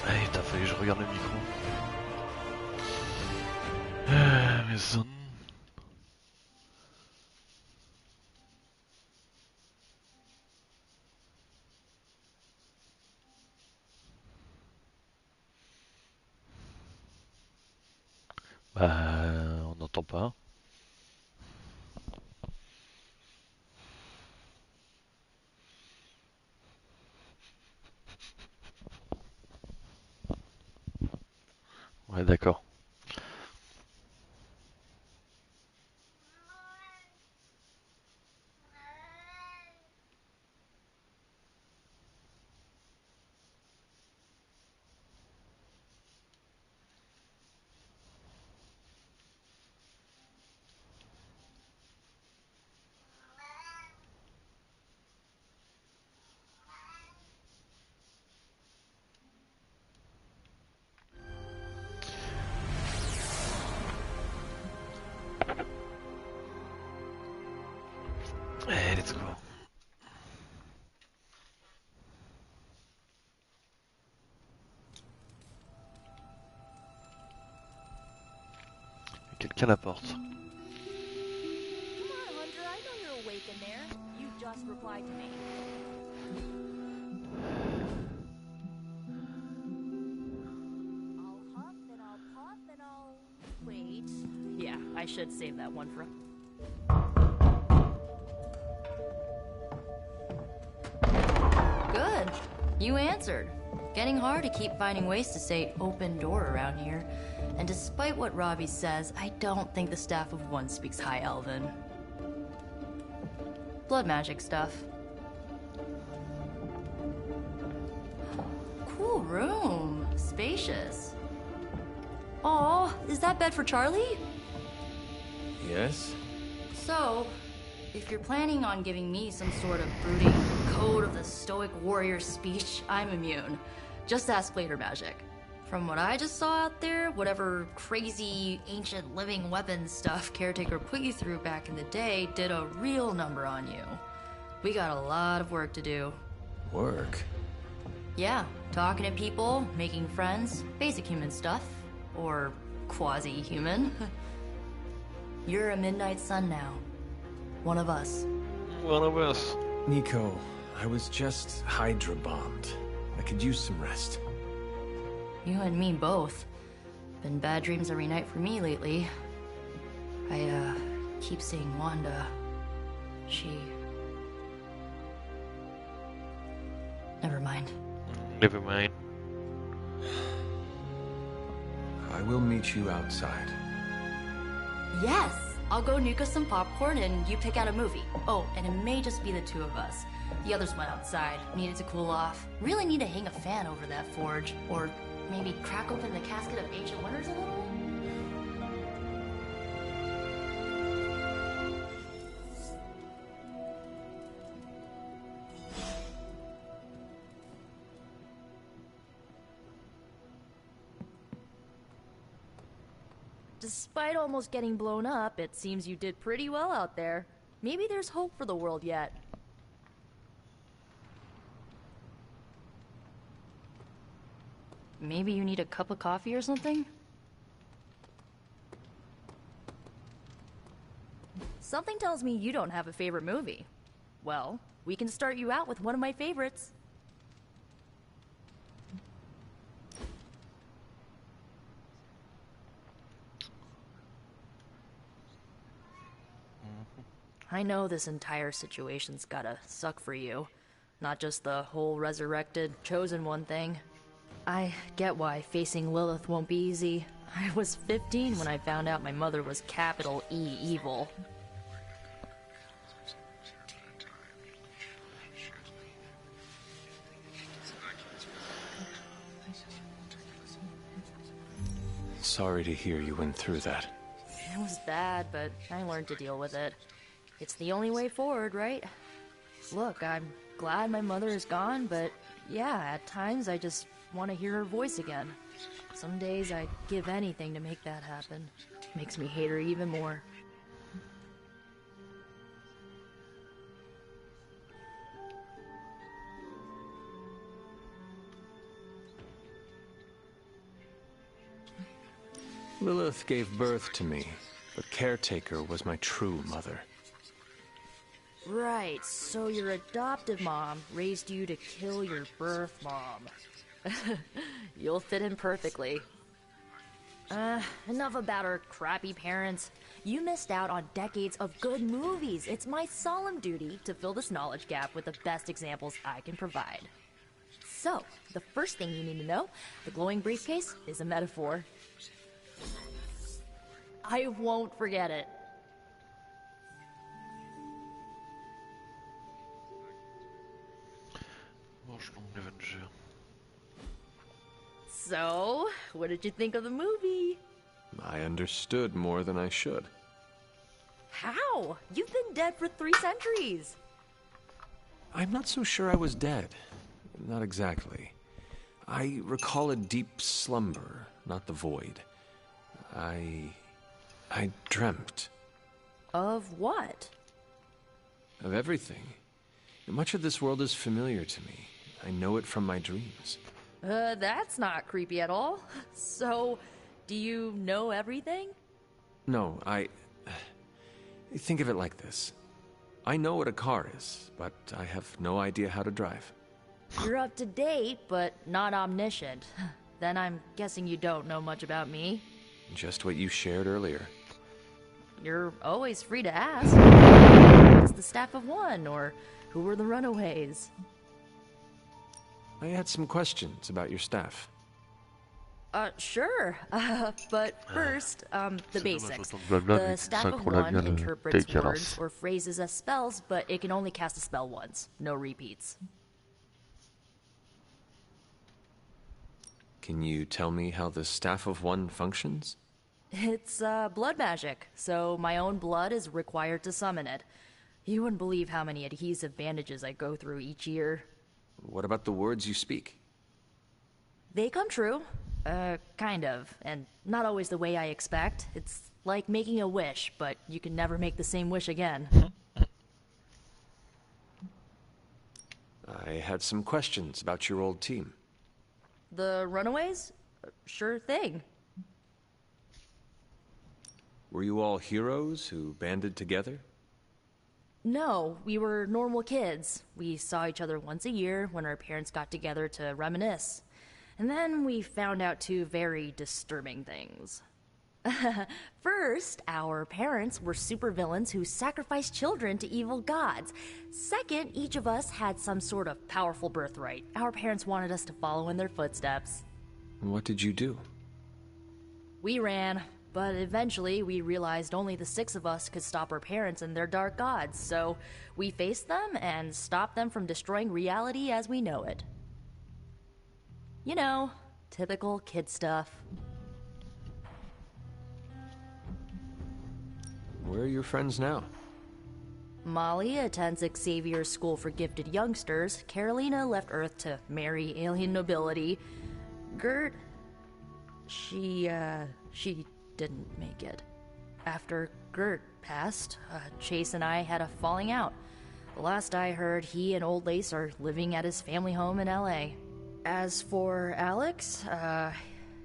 Allez, t'as fallu que je regarde le micro. Maison. Bah, on n'entend pas. Ouais, d'accord. Allez, let's go. Quelqu'un à la porte. Come on, Hunter, I know you're awake in there. You just replied to me. I'll huff and I'll puff and I'll... Wait. Yeah, I should save that one for... Good. You answered. Getting hard to keep finding ways to say open door around here. And despite what Robbie says, I don't think the staff of one speaks High Elven. Blood magic stuff. Cool room. Spacious. Aw, is that bed for Charlie? Yes? So, if you're planning on giving me some sort of brooding code of the stoic warrior speech, I'm immune. Just ask later magic. From what I just saw out there, whatever crazy ancient living weapons stuff Caretaker put you through back in the day did a real number on you. We got a lot of work to do. Work? Yeah, talking to people, making friends, basic human stuff. Or quasi-human. You're a Midnight Sun now. One of us. One of us. Nico, I was just Hydra bombed. I could use some rest. You and me both. Been bad dreams every night for me lately. I, keep seeing Wanda. She... Never mind. Never mind. I will meet you outside. Yes! I'll go nuke us some popcorn and you pick out a movie. Oh, and it may just be the two of us. The others went outside, needed to cool off. Really need to hang a fan over that forge. Or maybe crack open the casket of ancient wonders a little? Despite almost getting blown up, it seems you did pretty well out there. Maybe there's hope for the world yet. Maybe you need a cup of coffee or something? Something tells me you don't have a favorite movie. Well, we can start you out with one of my favorites. I know this entire situation's gotta suck for you. Not just the whole resurrected, chosen one thing. I get why facing Lilith won't be easy. I was 15 when I found out my mother was capital E evil. Sorry to hear you went through that. It was bad, but I learned to deal with it. It's the only way forward, right? Look, I'm glad my mother is gone, but yeah, at times I just want to hear her voice again. Some days I'd give anything to make that happen. Makes me hate her even more. Lilith gave birth to me, but Caretaker was my true mother. Right, so your adoptive mom raised you to kill your birth mom. You'll fit in perfectly. Enough about our crappy parents. You missed out on decades of good movies. It's my solemn duty to fill this knowledge gap with the best examples I can provide. So, the first thing you need to know, the glowing briefcase is a metaphor. I won't forget it. So, what did you think of the movie? I understood more than I should. How? You've been dead for 3 centuries. I'm not so sure I was dead. Not exactly. I recall a deep slumber, not the void. I dreamt. Of what? Of everything. Much of this world is familiar to me. I know it from my dreams. That's not creepy at all. So, do you know everything? No, think of it like this. I know what a car is, but I have no idea how to drive. You're up to date, but not omniscient. Then I'm guessing you don't know much about me. Just what you shared earlier. You're always free to ask. What's the staff of one, or who were the runaways? I had some questions about your staff. Sure. But first, the basics. Blabla, The mais staff of synchro-là one vient de interprets dégueulasse. words or phrases as spells, but it can only cast a spell once. No repeats. Can you tell me how the Staff of One functions? It's, blood magic, so my own blood is required to summon it. You wouldn't believe how many adhesive bandages I go through each year. What about the words you speak? They come true. Kind of. And not always the way I expect. It's like making a wish, but you can never make the same wish again. I had some questions about your old team. The runaways? Sure thing. Were you all heroes who banded together? No, we were normal kids. We saw each other once a year when our parents got together to reminisce. And then we found out 2 very disturbing things. First, our parents were supervillains who sacrificed children to evil gods. Second, each of us had some sort of powerful birthright. Our parents wanted us to follow in their footsteps. What did you do? We ran, but eventually we realized only the 6 of us could stop our parents and their dark gods, so we faced them and stopped them from destroying reality as we know it. You know, typical kid stuff. Where are your friends now? Molly attends Xavier's School for Gifted Youngsters. Carolina left Earth to marry alien nobility. Gert... She didn't make it. After Gert passed, Chase and I had a falling out. The last I heard, he and Old Lace are living at his family home in LA. As for Alex,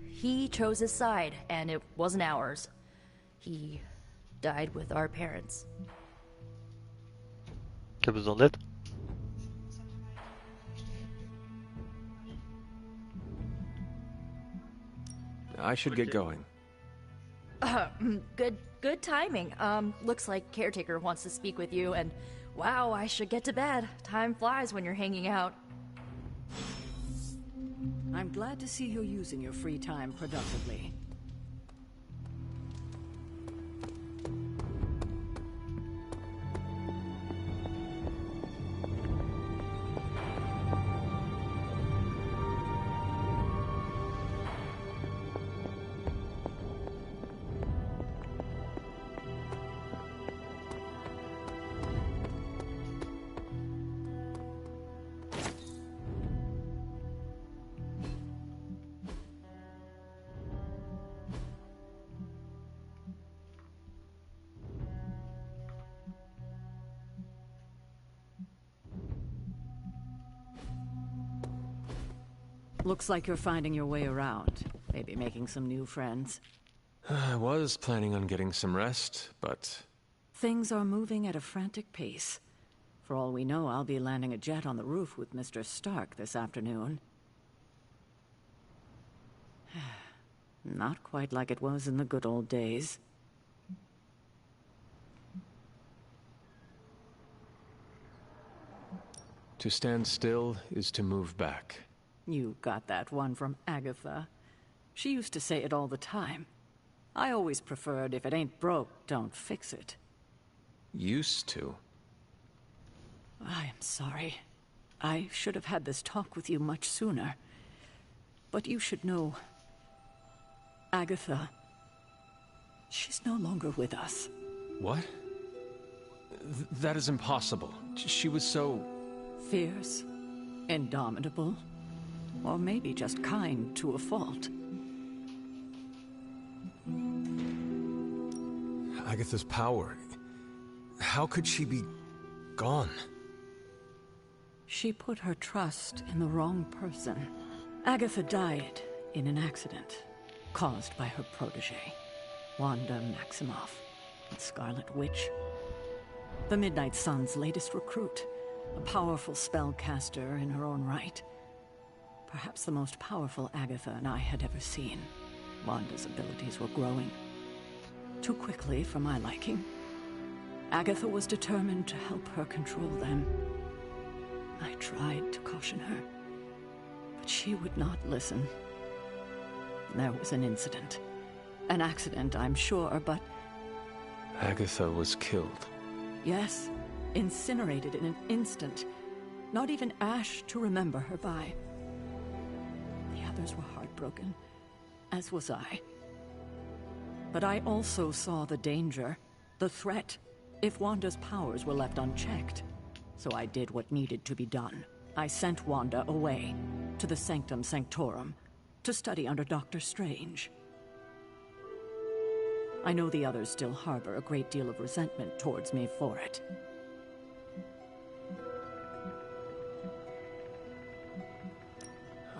he chose his side, and it wasn't ours. He died with our parents. T'as besoin d'aide? I should get going. Good timing. Looks like Caretaker wants to speak with you, and wow, I should get to bed. Time flies when you're hanging out. I'm glad to see you're using your free time productively. Looks like you're finding your way around. Maybe making some new friends. I was planning on getting some rest, but... Things are moving at a frantic pace. For all we know, I'll be landing a jet on the roof with Mr. Stark this afternoon. Not quite like it was in the good old days. To stand still is to move back. You got that one from Agatha. She used to say it all the time. I always preferred, if it ain't broke, don't fix it. Used to. I am sorry. I should have had this talk with you much sooner. But you should know... Agatha... she's no longer with us. What? That is impossible. She was so... Fierce, indomitable, or maybe just kind to a fault. Agatha's power... how could she be... gone? She put her trust in the wrong person. Agatha died in an accident caused by her protege, Wanda Maximoff, the Scarlet Witch. The Midnight Sun's latest recruit, a powerful spellcaster in her own right. Perhaps the most powerful Agatha and I had ever seen. Wanda's abilities were growing. Too quickly for my liking. Agatha was determined to help her control them. I tried to caution her, but she would not listen. There was an incident. An accident, I'm sure, but... Agatha was killed. Yes, incinerated in an instant. Not even ash to remember her by. The others were heartbroken, as was I. But I also saw the danger, the threat, if Wanda's powers were left unchecked. So I did what needed to be done. I sent Wanda away, to the Sanctum Sanctorum, to study under Dr. Strange. I know the others still harbor a great deal of resentment towards me for it.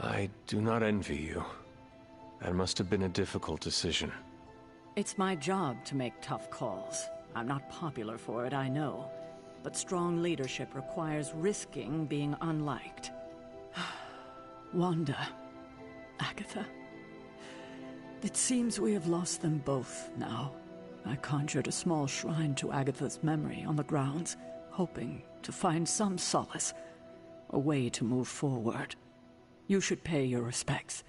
I do not envy you. That must have been a difficult decision. It's my job to make tough calls. I'm not popular for it, I know. But strong leadership requires risking being unliked. Wanda, Agatha. It seems we have lost them both now. I conjured a small shrine to Agatha's memory on the grounds, hoping to find some solace, a way to move forward. You should pay your respects.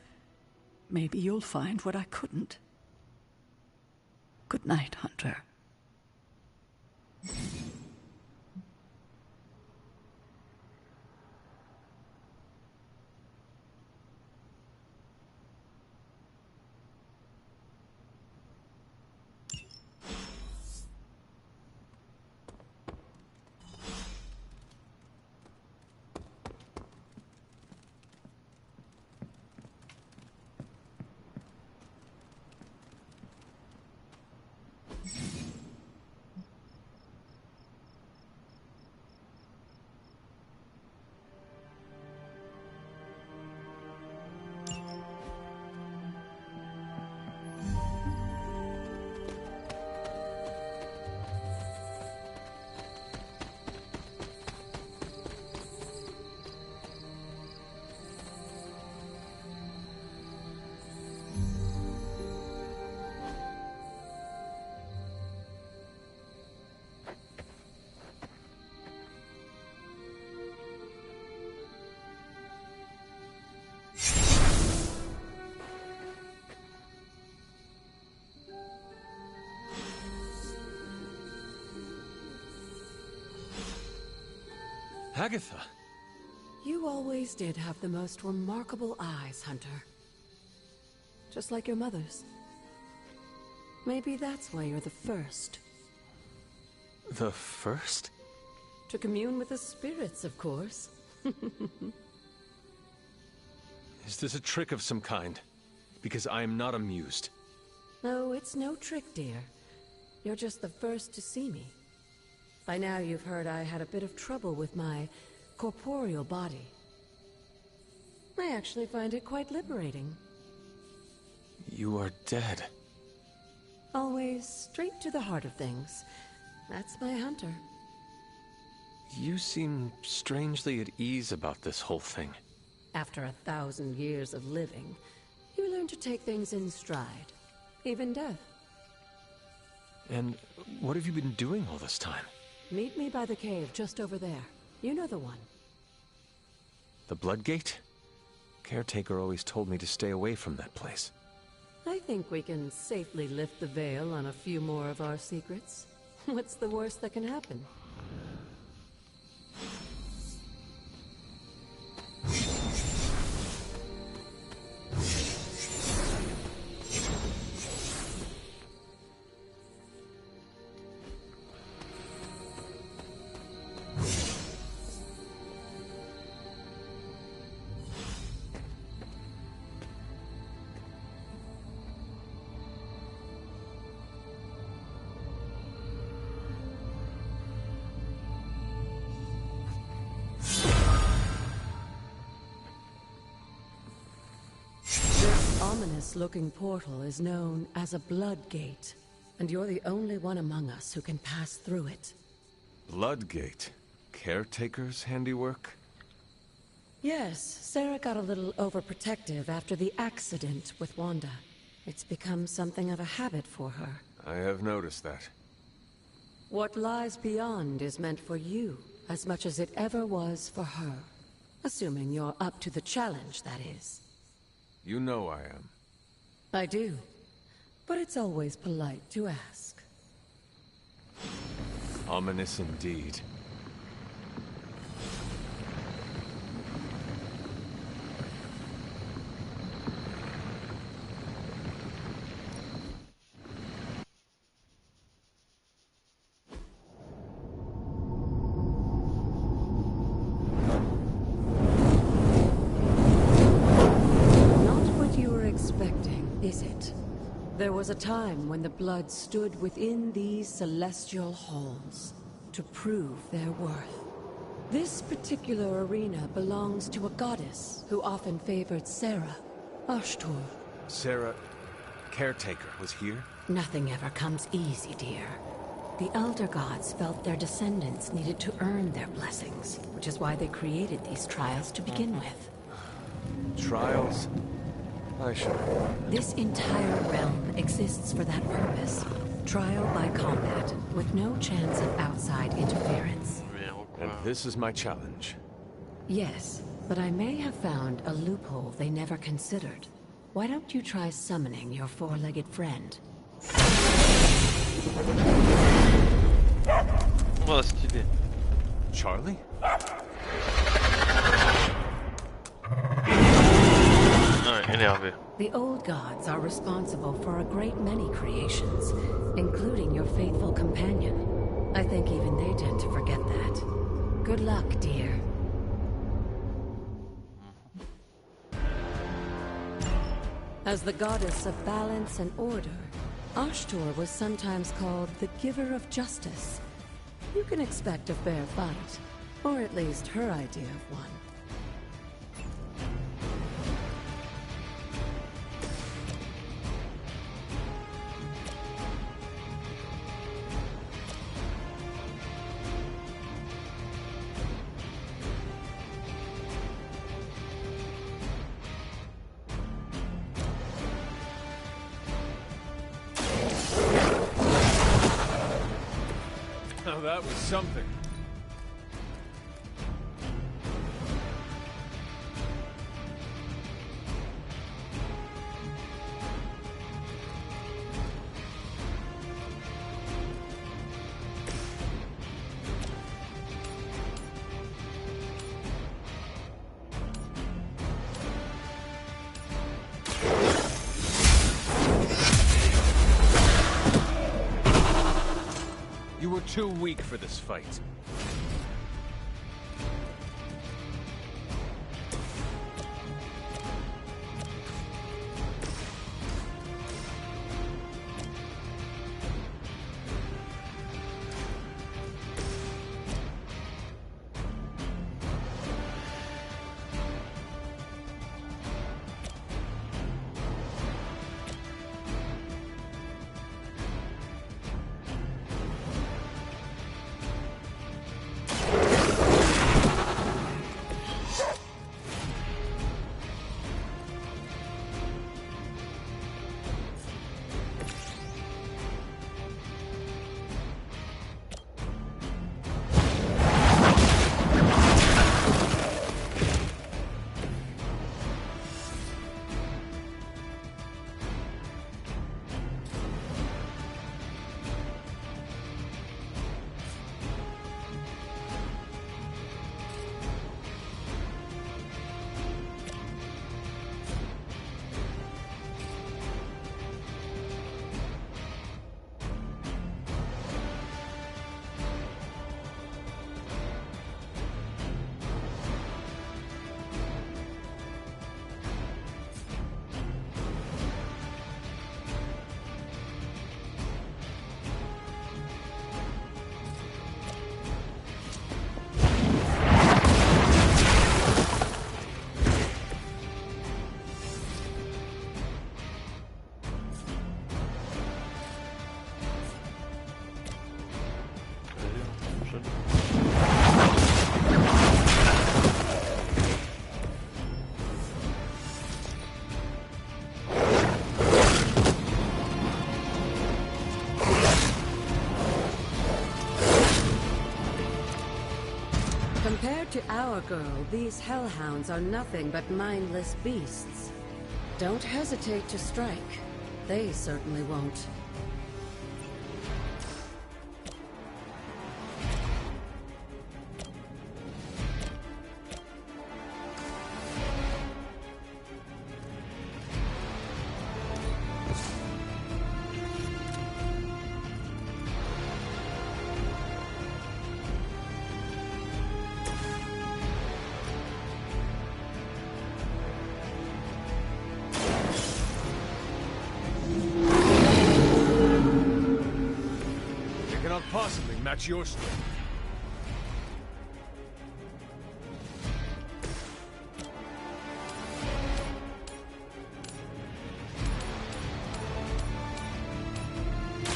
Maybe you'll find what I couldn't. Good night, Hunter. Agatha! You always did have the most remarkable eyes, Hunter. Just like your mother's. Maybe that's why you're the first. The first? To commune with the spirits, of course. Is this a trick of some kind? Because I am not amused. No, it's no trick, dear. You're just the first to see me. By now you've heard I had a bit of trouble with my corporeal body. I actually find it quite liberating. You are dead. Always straight to the heart of things. That's my hunter. You seem strangely at ease about this whole thing. After 1,000 years of living, you learn to take things in stride. Even death. And what have you been doing all this time? Meet me by the cave just over there. You know the one. The Bloodgate? Caretaker always told me to stay away from that place. I think we can safely lift the veil on a few more of our secrets. What's the worst that can happen? Ominous-looking portal is known as a Bloodgate, and you're the only one among us who can pass through it. Bloodgate? Caretaker's handiwork? Yes, Sarah got a little overprotective after the accident with Wanda. It's become something of a habit for her. I have noticed that. What lies beyond is meant for you, as much as it ever was for her. Assuming you're up to the challenge, that is. You know I am. I do. But it's always polite to ask. Ominous indeed. Is it? There was a time when the blood stood within these celestial halls to prove their worth. This particular arena belongs to a goddess who often favored Sarah, Ashtor. Sarah, Caretaker, was here? Nothing ever comes easy, dear. The Elder Gods felt their descendants needed to earn their blessings, which is why they created these trials to begin with. Trials? I should. This entire realm exists for that purpose. Trial by combat, with no chance of outside interference. And this is my challenge. Yes, but I may have found a loophole they never considered. Why don't you try summoning your four-legged friend? Oh, stylé. Charlie? Ouais, énervé. The old gods are responsible for a great many creations, including your faithful companion. I think even they tend to forget that. Good luck, dear. As the goddess of balance and order, Ashtor was sometimes called the giver of justice. You can expect a fair fight, or at least her idea of one. Now that was something. You were too weak for this fight. Compared to our girl, these hellhounds are nothing but mindless beasts. Don't hesitate to strike. They certainly won't. Possibly match your strength.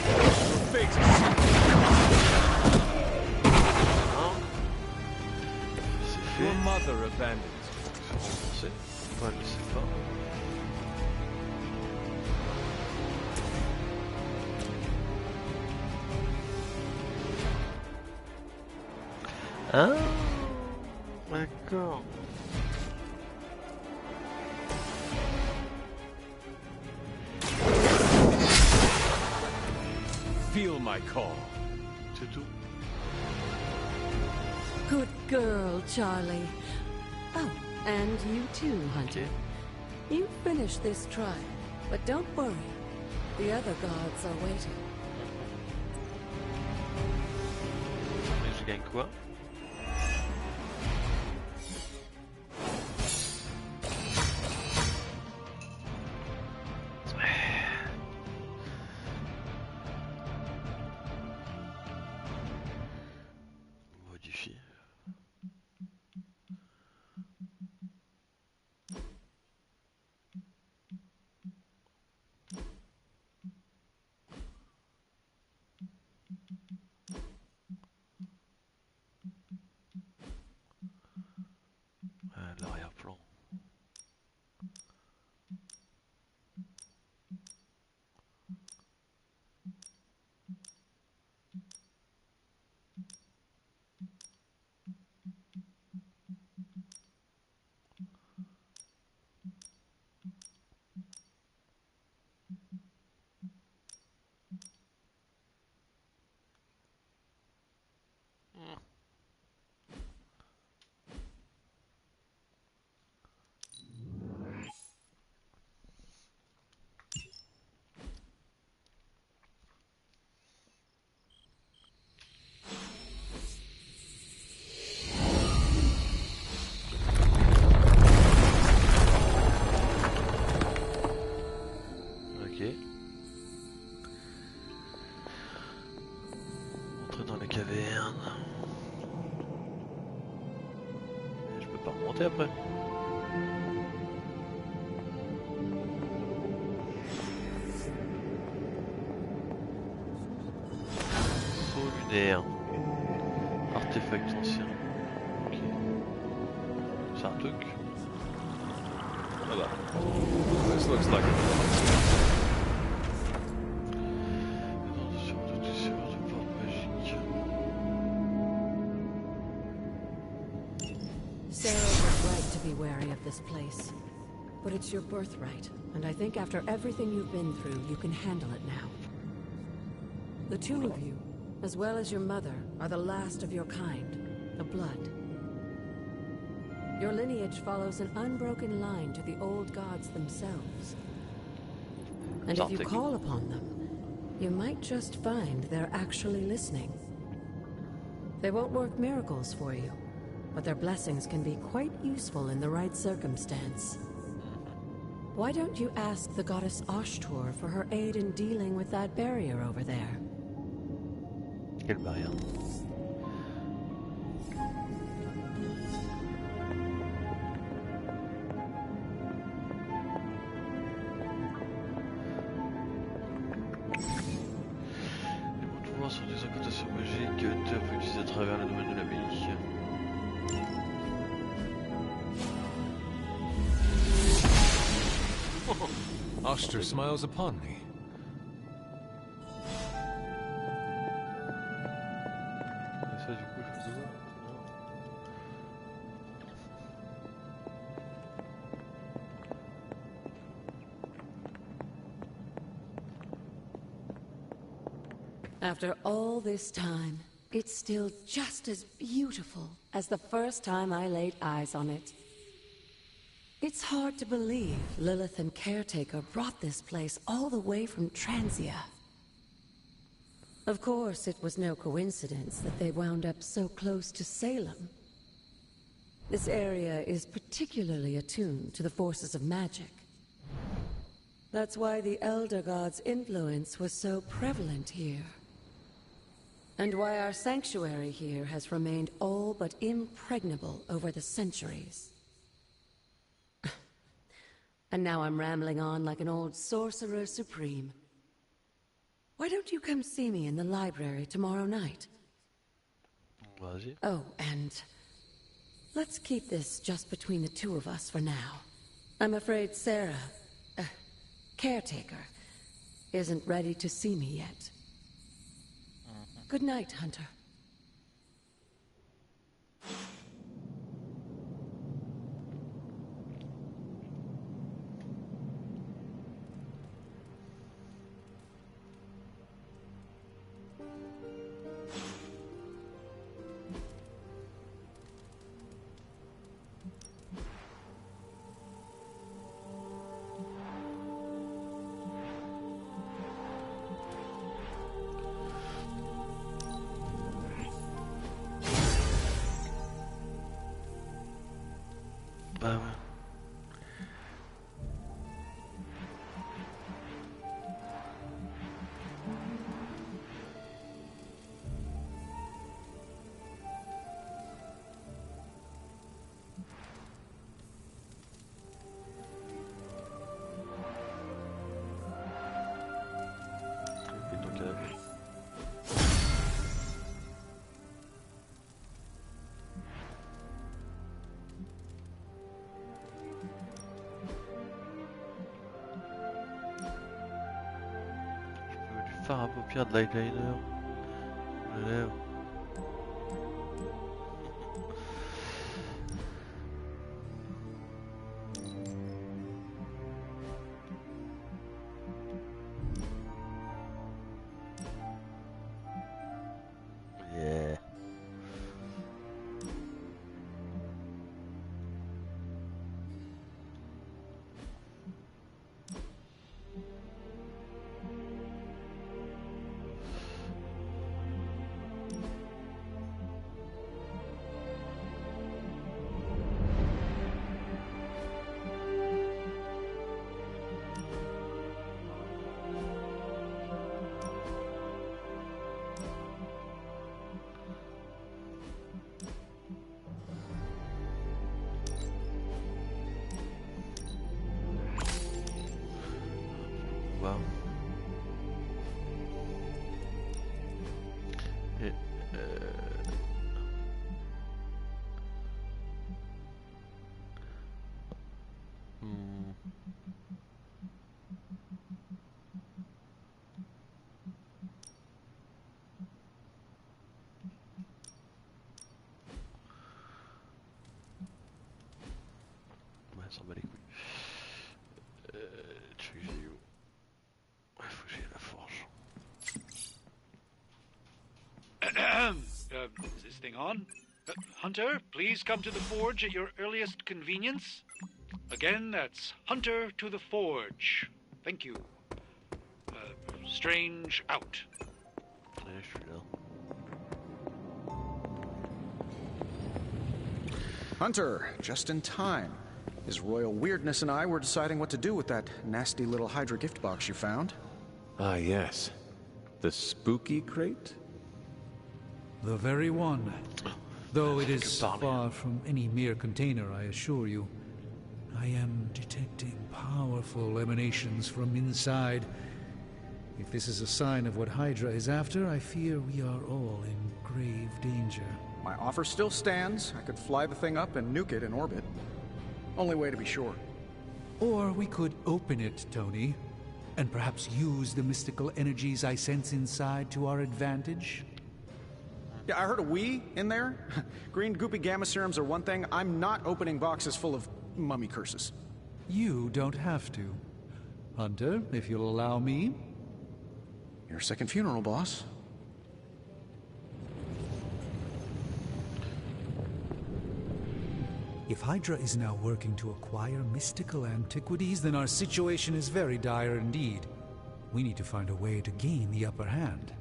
Your fate is sealed. Your mother abandoned you. C'est pas le c'est pas. Ah, d'accord. Feel my call. C'est tout. Good girl, Charlie. Oh, and you too, Hunter. Okay. You finished this trial, but don't worry. The other gods are waiting. Et je gagne quoi? Modifier. L'arrière-plan. Entrer dans la caverne. Je peux pas remonter après. Saut lunaire. Artefact ancien. Ok. C'est un truc. Ah bah. This looks like Sarah was right to be wary of this place. But it's your birthright, and I think after everything you've been through, you can handle it now. The two of you, as well as your mother, are the last of your kind, the Blood. Your lineage follows an unbroken line to the old gods themselves. And if you call upon them, you might just find they're actually listening. They won't work miracles for you, but their blessings can be quite useful in the right circumstance. Why don't you ask the goddess Ashtur for her aid in dealing with that barrier over there? Quelle barrière? Les bons pouvoirs sont des incantations magiques que Hunter peut utiliser à travers le domaine de l'abbaye. Ashtur smiles upon me. Ça, du coup, je peux voir. After all this time, it's still just as beautiful as the first time I laid eyes on it. It's hard to believe Lilith and Caretaker brought this place all the way from Transia. Of course, it was no coincidence that they wound up so close to Salem. This area is particularly attuned to the forces of magic. That's why the Elder God's influence was so prevalent here. And why our sanctuary here has remained all but impregnable over the centuries. And now I'm rambling on like an old sorcerer supreme. Why don't you come see me in the library tomorrow night? Vas-y. Oh, and let's keep this just between the two of us for now. I'm afraid Sarah, Caretaker, isn't ready to see me yet. Good night, Hunter. Bah ouais. Et donc, du fard à paupières, de l'eyeliner, de lèvres. Yeah. Wow. Et ouais, s'en bat les couilles. Truc vidéo. Ouais, faut que j'aille à la forge. Is this thing on? Hunter, please come to the forge at your earliest convenience. Again, that's Hunter to the forge. Thank you. Strange out. Ouais, je suis là. Hunter, just in time. His royal weirdness and I were deciding what to do with that nasty little Hydra gift box you found. Ah, yes. The spooky crate? The very one. Though it is far from any mere container, I assure you. I am detecting powerful emanations from inside. If this is a sign of what Hydra is after, I fear we are all in grave danger. My offer still stands. I could fly the thing up and nuke it in orbit. Only way to be sure. Or we could open it, Tony, and perhaps use the mystical energies I sense inside to our advantage. Yeah, I heard a we in there. Green goopy gamma serums are one thing. I'm not opening boxes full of mummy curses. You don't have to. Hunter, if you'll allow me. Your second funeral, boss. If Hydra is now working to acquire mystical antiquities, then our situation is very dire indeed. We need to find a way to gain the upper hand.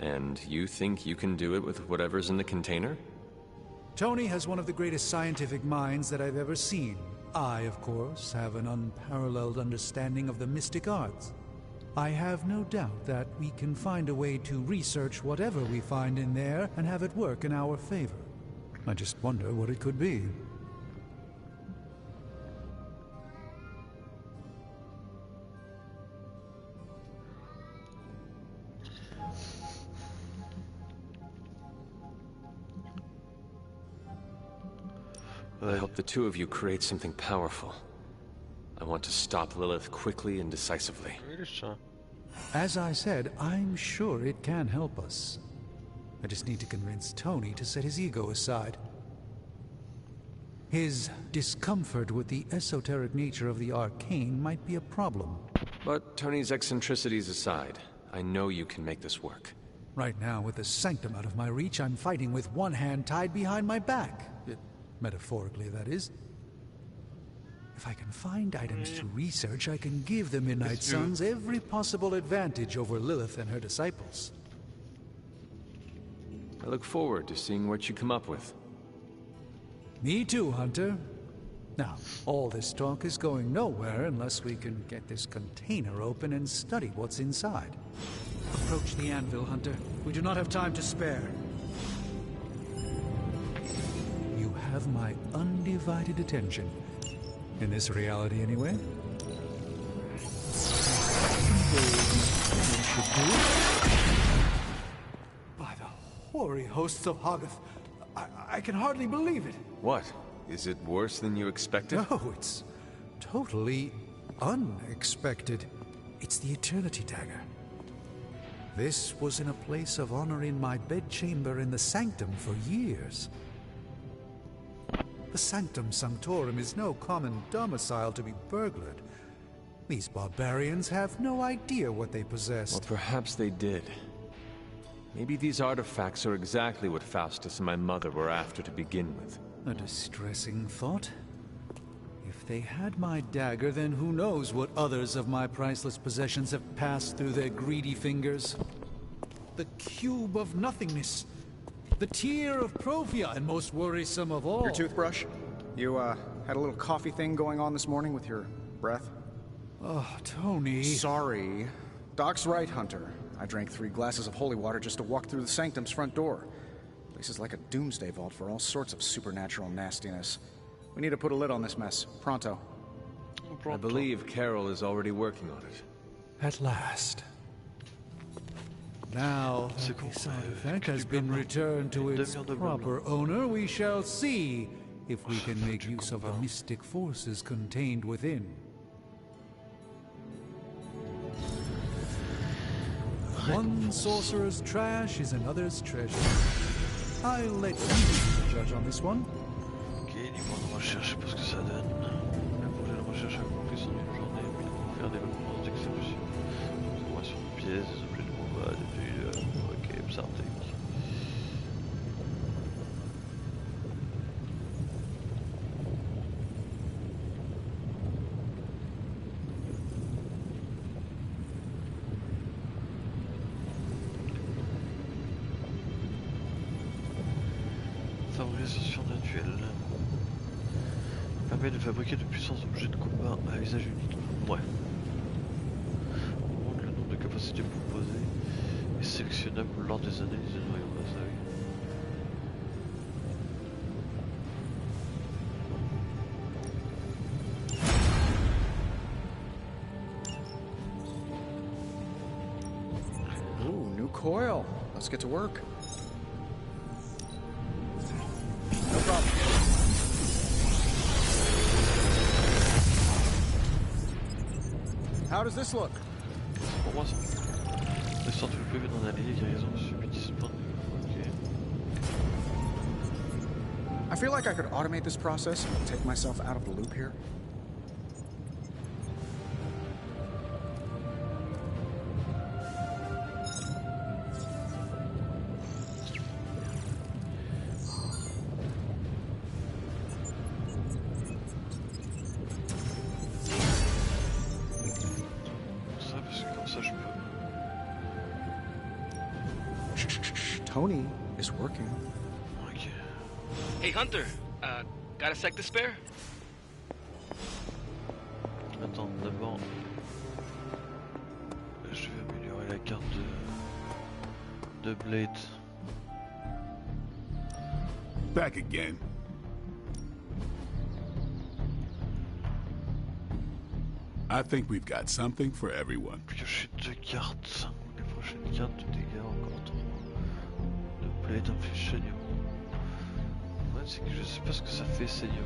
And you think you can do it with whatever's in the container? Tony has one of the greatest scientific minds that I've ever seen. I, of course, have an unparalleled understanding of the mystic arts. I have no doubt that we can find a way to research whatever we find in there and have it work in our favor. I just wonder what it could be. I hope the two of you create something powerful. I want to stop Lilith quickly and decisively. As I said, I'm sure it can help us. I just need to convince Tony to set his ego aside. His discomfort with the esoteric nature of the arcane might be a problem. But Tony's eccentricities aside, I know you can make this work. Right now, with the sanctum out of my reach, I'm fighting with one hand tied behind my back. Metaphorically, that is. If I can find items to research, I can give the Midnight Suns every possible advantage over Lilith and her disciples. I look forward to seeing what you come up with. Me too, Hunter. Now, all this talk is going nowhere unless we can get this container open and study what's inside. Approach the anvil, Hunter. We do not have time to spare. You have my undivided attention. In this reality, anyway. By the hoary hosts of Hoggoth, I can hardly believe it. What? Is it worse than you expected? No, it's totally unexpected. It's the Eternity Dagger. This was in a place of honor in my bedchamber in the Sanctum for years. The Sanctum Sanctorum is no common domicile to be burglared. These barbarians have no idea what they possessed. Well, perhaps they did. Maybe these artifacts are exactly what Faustus and my mother were after to begin with. A distressing thought. If they had my dagger, then who knows what others of my priceless possessions have passed through their greedy fingers. The Cube of Nothingness. The Tear of Profia, and most worrisome of all... Your toothbrush? You, had a little coffee thing going on this morning with your breath? Oh, Tony... Sorry. Doc's right, Hunter. I drank 3 glasses of holy water just to walk through the Sanctum's front door. This is like a doomsday vault for all sorts of supernatural nastiness. We need to put a lid on this mess. Pronto. I believe Carol is already working on it. At last. Now that this artifact has been returned to its proper owner, we shall see if we can make use of the mystic forces contained within. One sorcerer's trash is another's treasure. I'll let you judge on this one. Ok, niveau de recherche, je sais pas ce que ça donne. Le projet de recherche accompli en une journée, puis on faire des documents d'exécution. Transformation de pièces, des objets de combat, des feuilles, ok, psartek. Favorisation surnaturelle. Permet de fabriquer de puissants objets de combat à usage unique. Ouais. On montre le nombre de capacités proposées et sélectionnables lors des analyses de noyaux. Ça, oui. Ooh, new coil. Let's get to work. No problem. How does this look? Pour moi, ça. Restante le PV d'un allié, guérison subit 10 points. Ok. I feel like I could automate this process and take myself out of the loop here. Tony is working. Ok. Hey, Hunter. Got a sec to spare? Attends, d'abord, je vais améliorer la carte de Blade. Back again. I think we've got something for everyone. Piocher 2 cartes. Les prochaines cartes de dégâts encore 3. De Blade inflige saignement. Ouais, c'est que je sais pas ce que ça fait saignement.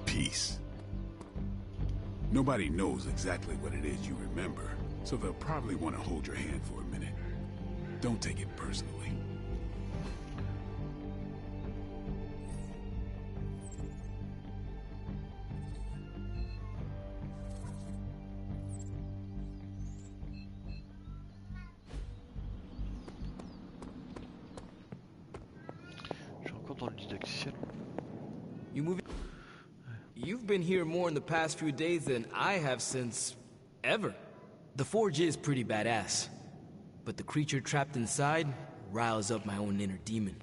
Peace. Nobody knows exactly what it is you remember, so they'll probably want to hold your hand for a minute. Don't take it personally. Je suis encore dans le didacticiel. You moving? You've been here more in the past few days than I have since ever. The forge is pretty badass, but the creature trapped inside riles up my own inner demon.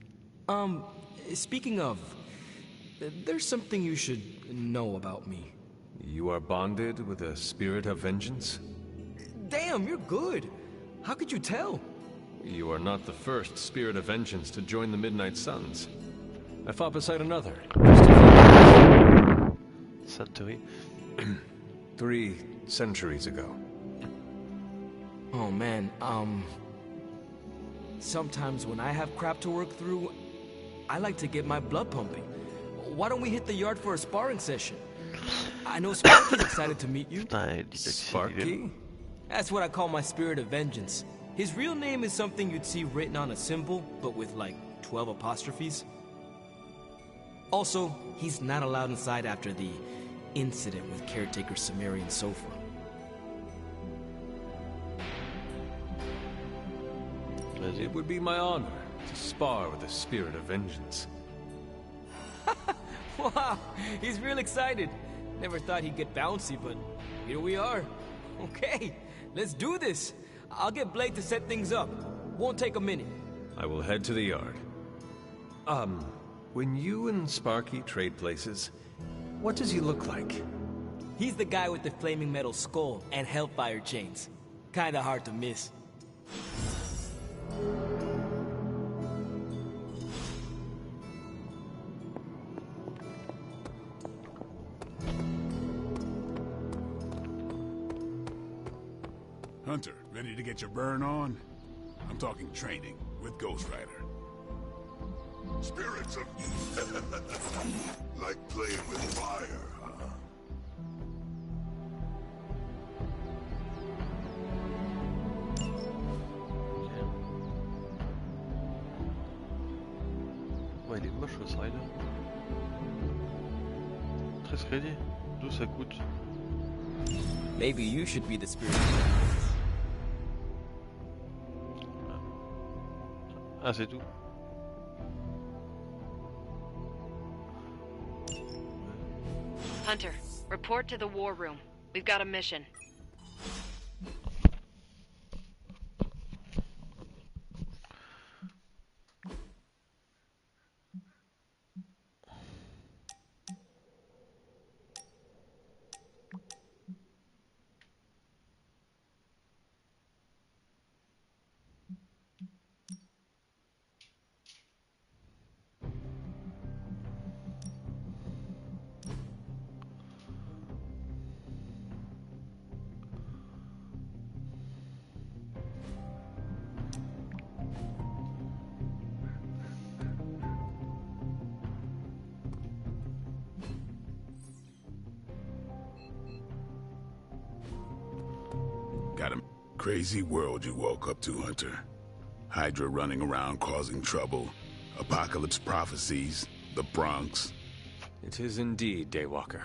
Speaking of, there's something you should know about me. You are bonded with a spirit of vengeance? Damn, you're good. How could you tell? You are not the first spirit of vengeance to join the Midnight Suns. I fought beside another. Santori. 3 centuries ago. Oh man, sometimes when I have crap to work through, I like to get my blood pumping. Why don't we hit the yard for a sparring session? I know Sparky's excited to meet you. Sparky? That's what I call my spirit of vengeance. His real name is something you'd see written on a symbol, but with like 12 apostrophes. Also, he's not allowed inside after the incident with caretaker Sumerian Sofa. It would be my honor to spar with a spirit of vengeance. Wow, he's real excited. Never thought he'd get bouncy, but here we are. Okay, let's do this. I'll get Blade to set things up. Won't take a minute. I will head to the yard. When you and Sparky trade places, what does he look like? He's the guy with the flaming metal skull and hellfire chains. Kinda hard to miss. Hunter, ready to get your burn on? I'm talking training with Ghost Rider. Spirits of... like playing with fire, huh? Ouais, il est moche Ghost Rider. 13 crédits. D'où ça coûte? Maybe you should be the spirit. Ah, c'est tout. Hunter, report to the war room. We've got a mission. Got a crazy world you woke up to, Hunter. Hydra running around causing trouble, apocalypse prophecies, the Bronx. It is indeed, Daywalker.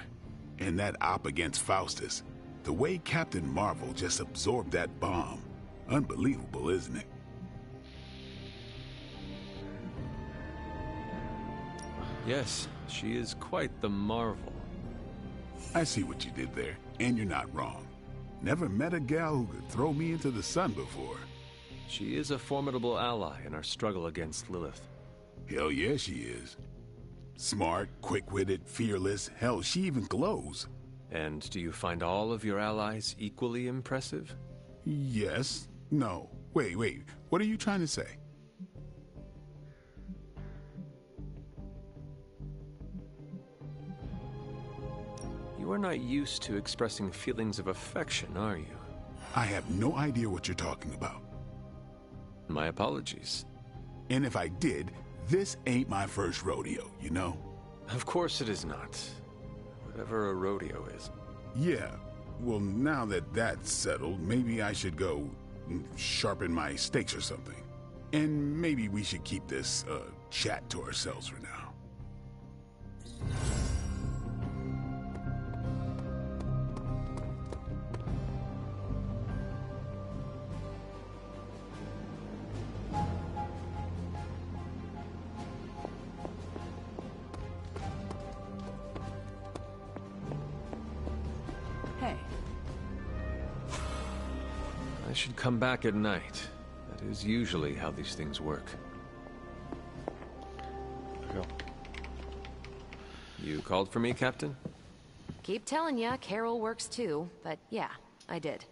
And that op against Faustus. The way Captain Marvel just absorbed that bomb. Unbelievable, isn't it? Yes, she is quite the marvel. I see what you did there, and you're not wrong. Never met a gal who could throw me into the sun before. She is a formidable ally in our struggle against Lilith. Hell yeah, she is. Smart, quick-witted, fearless. Hell, she even glows. And do you find all of your allies equally impressive? Yes. No. Wait. What are you trying to say? You are not used to expressing feelings of affection, are you? I have no idea what you're talking about. My apologies. And if I did, this ain't my first rodeo, you know? Of course it is not. Whatever a rodeo is. Yeah. Well, now that that's settled, maybe I should go sharpen my stakes or something. And maybe we should keep this chat to ourselves for now. Hey. I should come back at night. That is usually how these things work. D'accord. You called for me, Captain? Keep telling ya, Carol works too, but yeah, I did.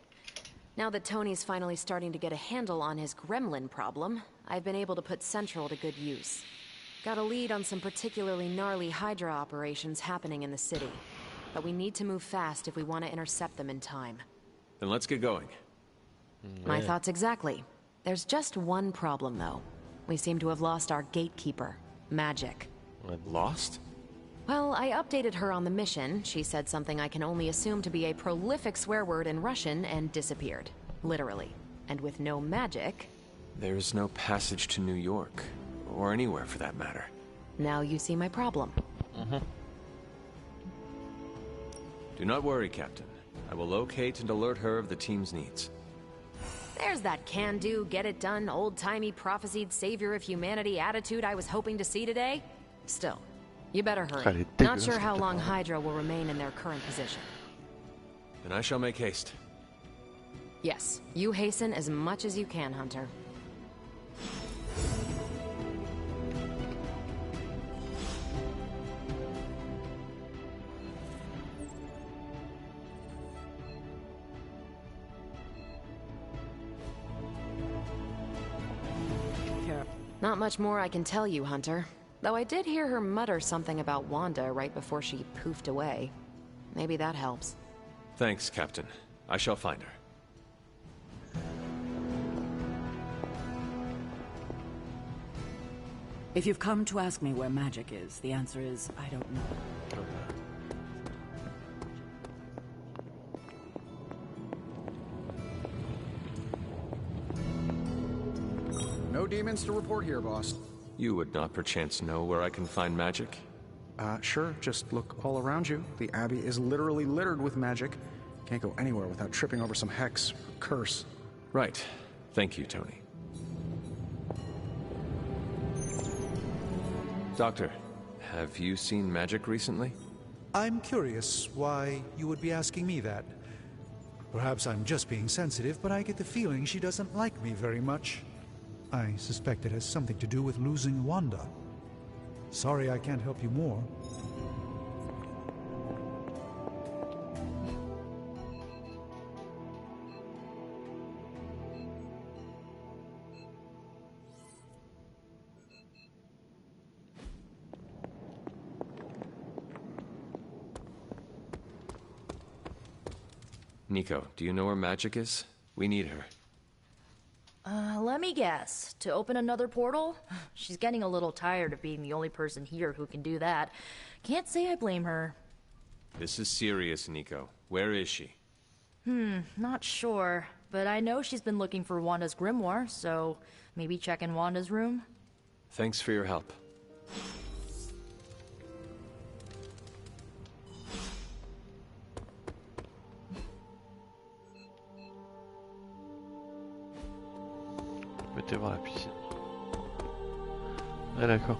Now that Tony's finally starting to get a handle on his gremlin problem, I've been able to put Central to good use. Got a lead on some particularly gnarly Hydra operations happening in the city. But we need to move fast if we want to intercept them in time. Then let's get going. My thoughts exactly. There's just one problem, though. We seem to have lost our gatekeeper, Magic. Lost? Well, I updated her on the mission. She said something I can only assume to be a prolific swear word in Russian and disappeared. Literally. And with no magic... There's no passage to New York. Or anywhere, for that matter. Now you see my problem. Do not worry, Captain. I will locate and alert her of the team's needs. There's that can-do, get-it-done, old-timey prophesied savior of humanity attitude I was hoping to see today. Still, you better hurry. Not sure how long Hydra will remain in their current position. Then I shall make haste. Yes, you hasten as much as you can, Hunter. Not much more I can tell you, Hunter. Though I did hear her mutter something about Wanda right before she poofed away. Maybe that helps. Thanks, Captain. I shall find her. If you've come to ask me where Magic is, the answer is, I don't know. No demons to report here, boss. You would not perchance know where I can find Magic? Sure. Just look all around you. The Abbey is literally littered with magic. Can't go anywhere without tripping over some hex or curse. Right. Thank you, Tony. Doctor, have you seen Magic recently? I'm curious why you would be asking me that. Perhaps I'm just being sensitive, but I get the feeling she doesn't like me very much. I suspect it has something to do with losing Wanda. Sorry I can't help you more. Nico, do you know where Magic is? We need her. Let me guess. To open another portal? She's getting a little tired of being the only person here who can do that. Can't say I blame her. This is serious, Nico. Where is she? Not sure. But I know she's been looking for Wanda's grimoire, so maybe check in Wanda's room? Thanks for your help. Mettez voir la piscine. Ah d'accord.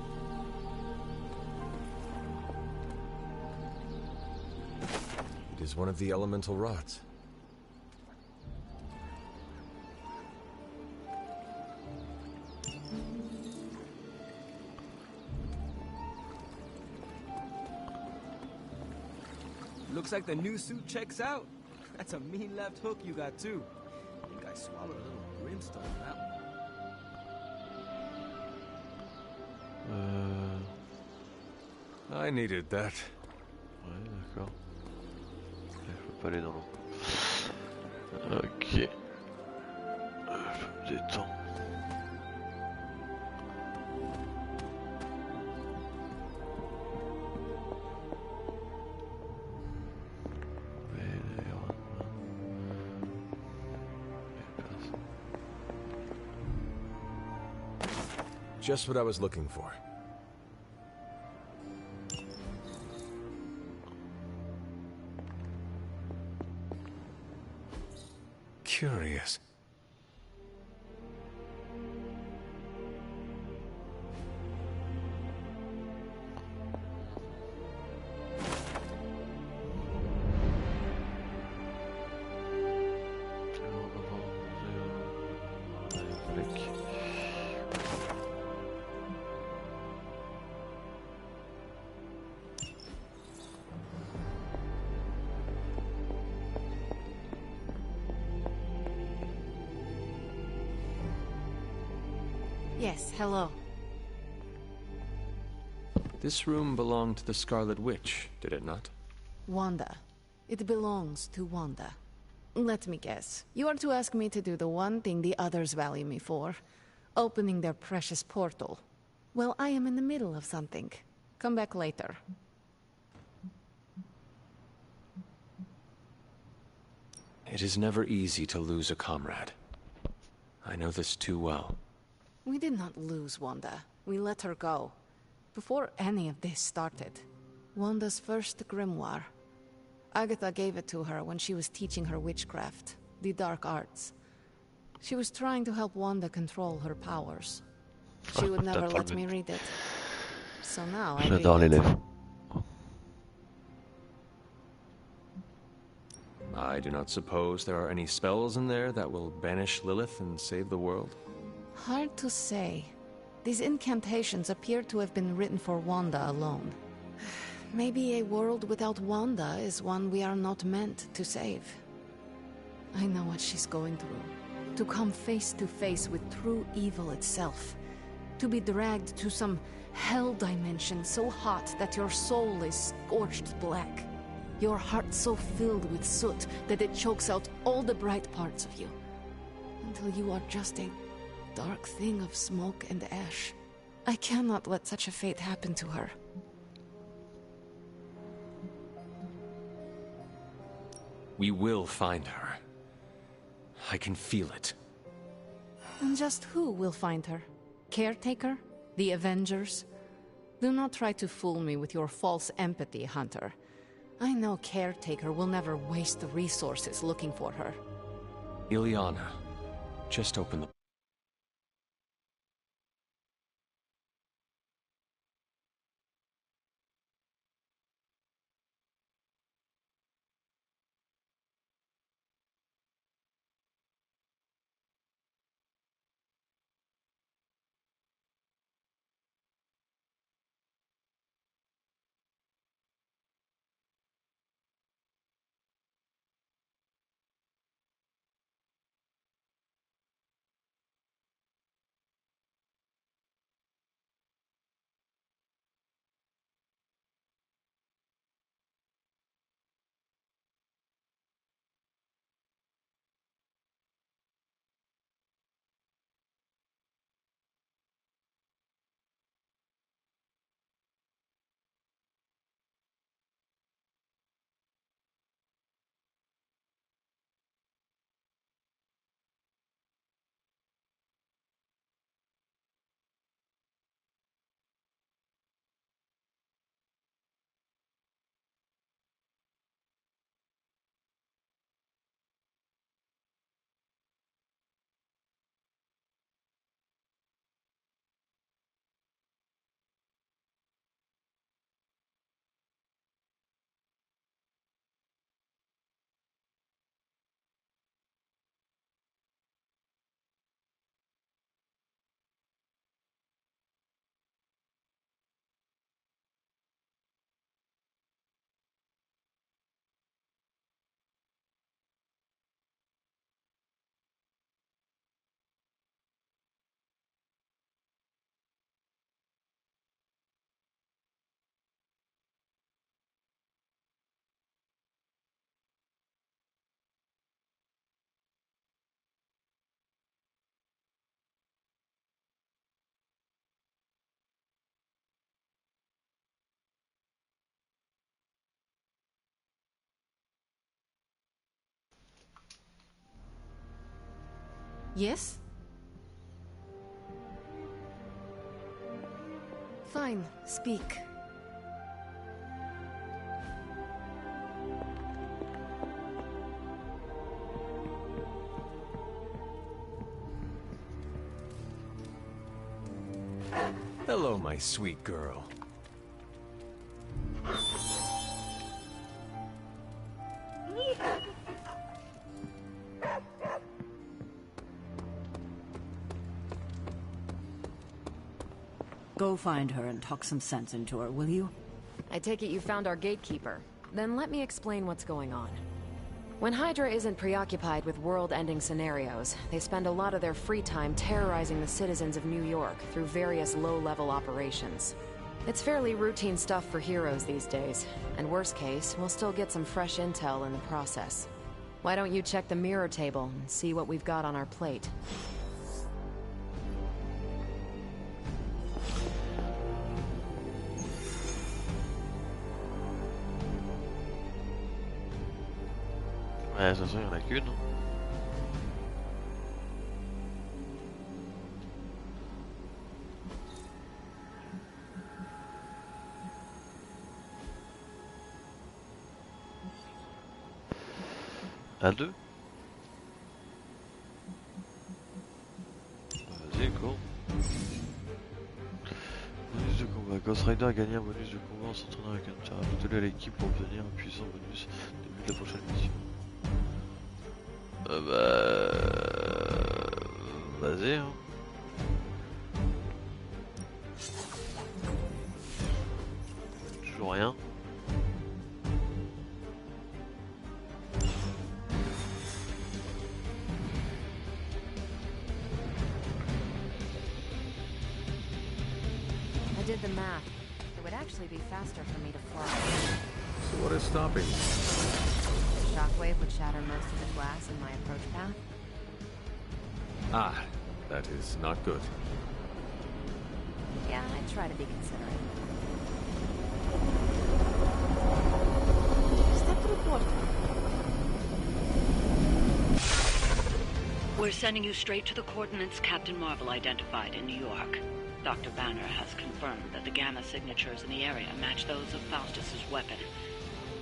is one of the elemental rods. Looks like the new suit checks out. That's a mean left hook you got too. I think I swallowed a little brimstone on that one. I needed that. Ouais, d'accord. Je peux pas aller dans l'eau. Ok. Je me détends. Just what I was looking for. Curious. Yes, hello. This room belonged to the Scarlet Witch, did it not? Wanda. It belongs to Wanda. Let me guess. You are to ask me to do the one thing the others value me for. Opening their precious portal. Well, I am in the middle of something. Come back later. It is never easy to lose a comrade. I know this too well. We did not lose Wanda. We let her go. Before any of this started. Wanda's first grimoire. Agatha gave it to her when she was teaching her witchcraft, the dark arts. She was trying to help Wanda control her powers. She would never let me read it. So now I read it. I do not suppose there are any spells in there that will banish Lilith and save the world? Hard to say. These incantations appear to have been written for Wanda alone. Maybe a world without Wanda is one we are not meant to save. I know what she's going through. To come face to face with true evil itself. To be dragged to some hell dimension so hot that your soul is scorched black. Your heart so filled with soot that it chokes out all the bright parts of you. Until you are just a dark thing of smoke and ash. I cannot let such a fate happen to her. We will find her. I can feel it. And just who will find her? Caretaker? The Avengers? Do not try to fool me with your false empathy, Hunter. I know Caretaker will never waste resources looking for her. Ileana, just open the... Yes? Fine, speak. Hello, my sweet girl. Go find her and talk some sense into her, will you? I take it you found our gatekeeper. Then let me explain what's going on. When Hydra isn't preoccupied with world-ending scenarios, they spend a lot of their free time terrorizing the citizens of New York through various low-level operations. It's fairly routine stuff for heroes these days, and worst case, we'll still get some fresh intel in the process. Why don't you check the mirror table and see what we've got on our plate? Ouais, de toute façon, il n'y en a qu'une. À deux. Vas-y, cours. Bonus de combat. Ghost Rider a gagné un bonus de combat en s'entraînant avec un tir. Ajoutez-le à l'équipe pour obtenir un puissant bonus au début de la prochaine mission. Vas-y, hein. Toujours rien. I did the math. It would actually be faster for me to fly. So what is stopping you? The shockwave would shatter most of the glass in my approach path. Ah, that is not good. Yeah, I try to be considerate. Step to the portal. We're sending you straight to the coordinates Captain Marvel identified in New York. Dr. Banner has confirmed that the gamma signatures in the area match those of Faustus's weapon.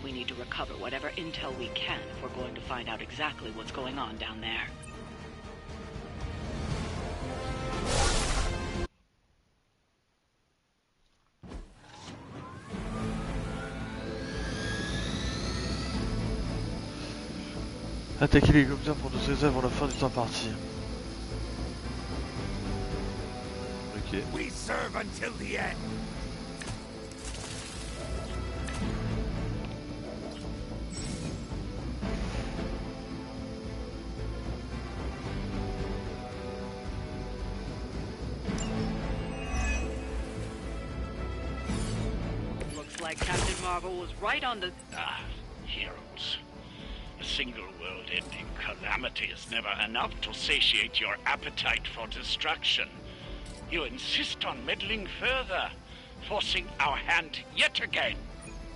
We need to recover whatever intel we can if we're going to find out exactly what's going on down there. Attaquer l'hélicoptère pour nous aider avant la fin du temps parti. Ok. We serve until the end. Looks like Captain Marvel was right on the... Heroes. A single world-ending calamity is never enough to satiate your appetite for destruction. You insist on meddling further, forcing our hand yet again.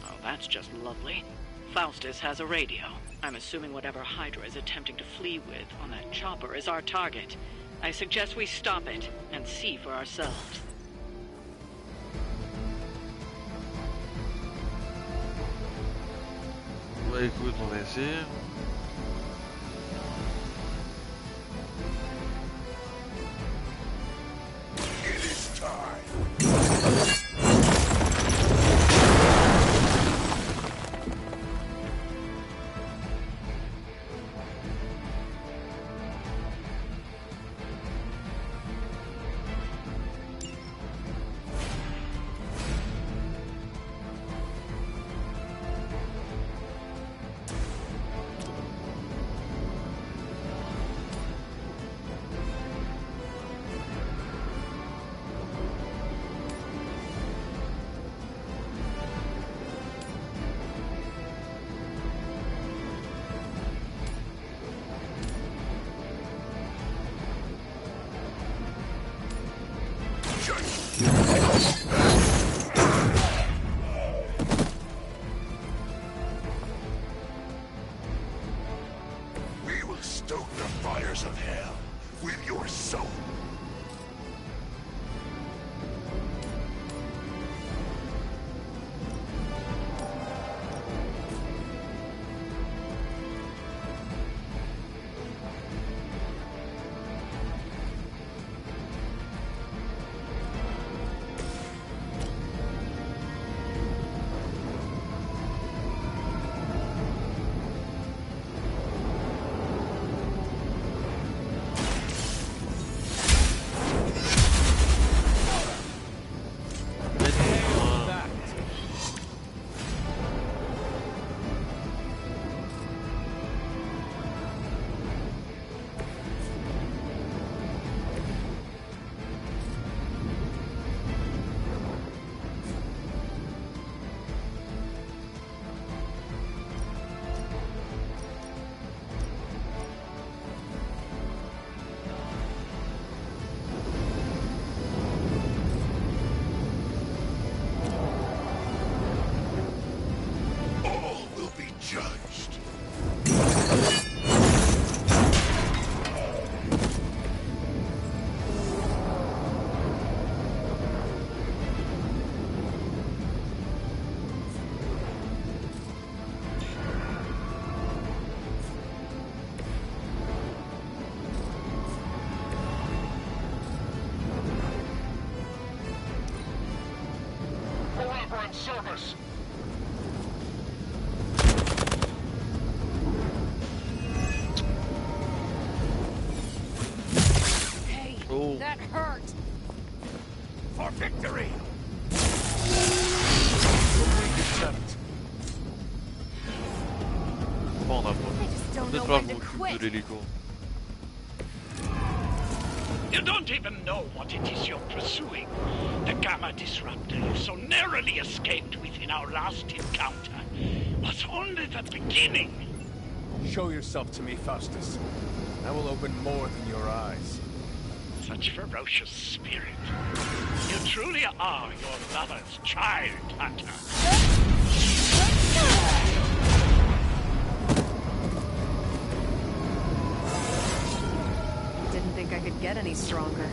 Oh, that's just lovely. Faustus has a radio. I'm assuming whatever Hydra is attempting to flee with on that chopper is our target. I suggest we stop it and see for ourselves. Bah écoute, on va essayer. It is time. We will stoke the fires of hell. We service. Hey, Oh. that hurt. For victory. Pas en avoir. don't Peut-être know pas when to m'occupe quit. de l'hélico. You don't even know what it is you're pursuing. The Gamma Disruptor you so narrowly escaped within our last encounter was only the beginning. Show yourself to me, Faustus. I will open more than your eyes. Such ferocious spirit. You truly are your mother's child, Hunter. Didn't think I could get any stronger.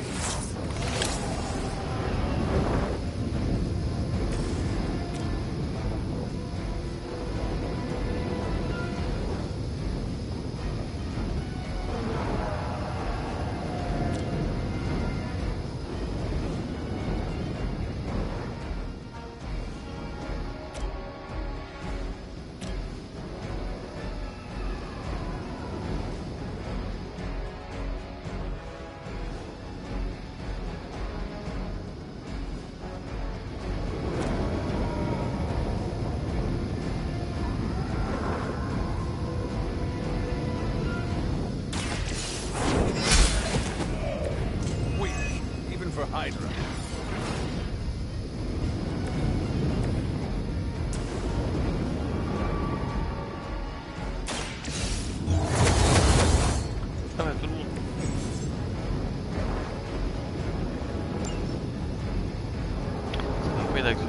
For Hydra. Ah ouais, tout le monde. Ça m'a fait une action.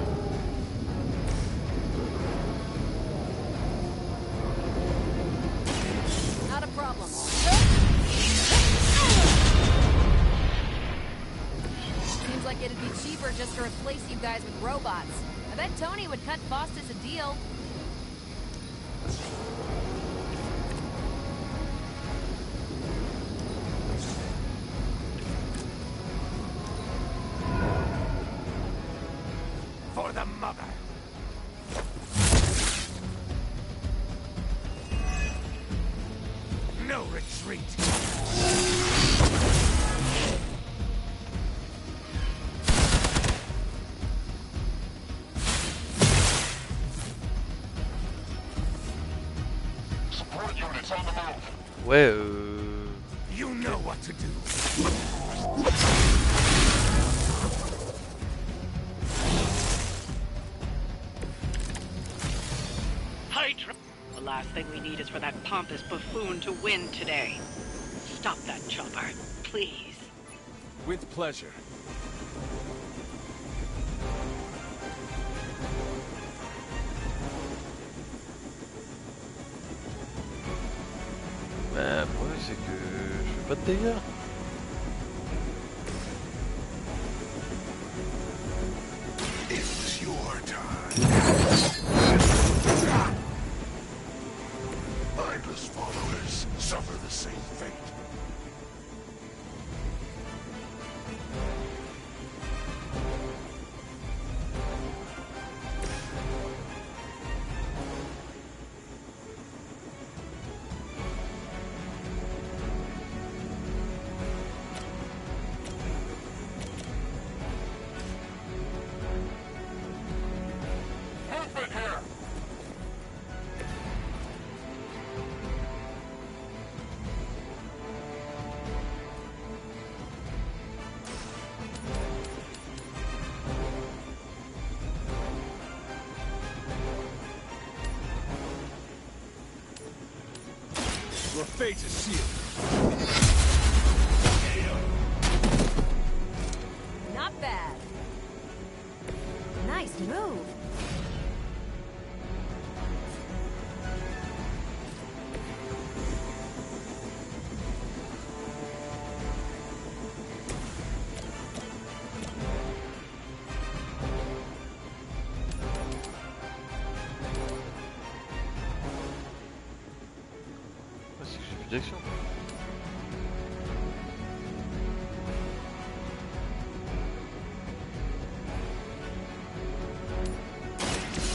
Not a problem. Seems like it'd be cheaper just to replace you guys with robots. I bet Tony would cut Faustus a deal. For the mother. No retreat. Ouais, You know what to do. Hydra. The last thing we need is for that pompous buffoon to win today. Stop that chopper, please. With pleasure. bah, le problème c'est que je fais pas de dégâts. It was your time. Mindless followers suffer the same fate. Movement here! Your fate is sealed. Not bad. Nice move. Ah, c'est que j'ai plus d'action.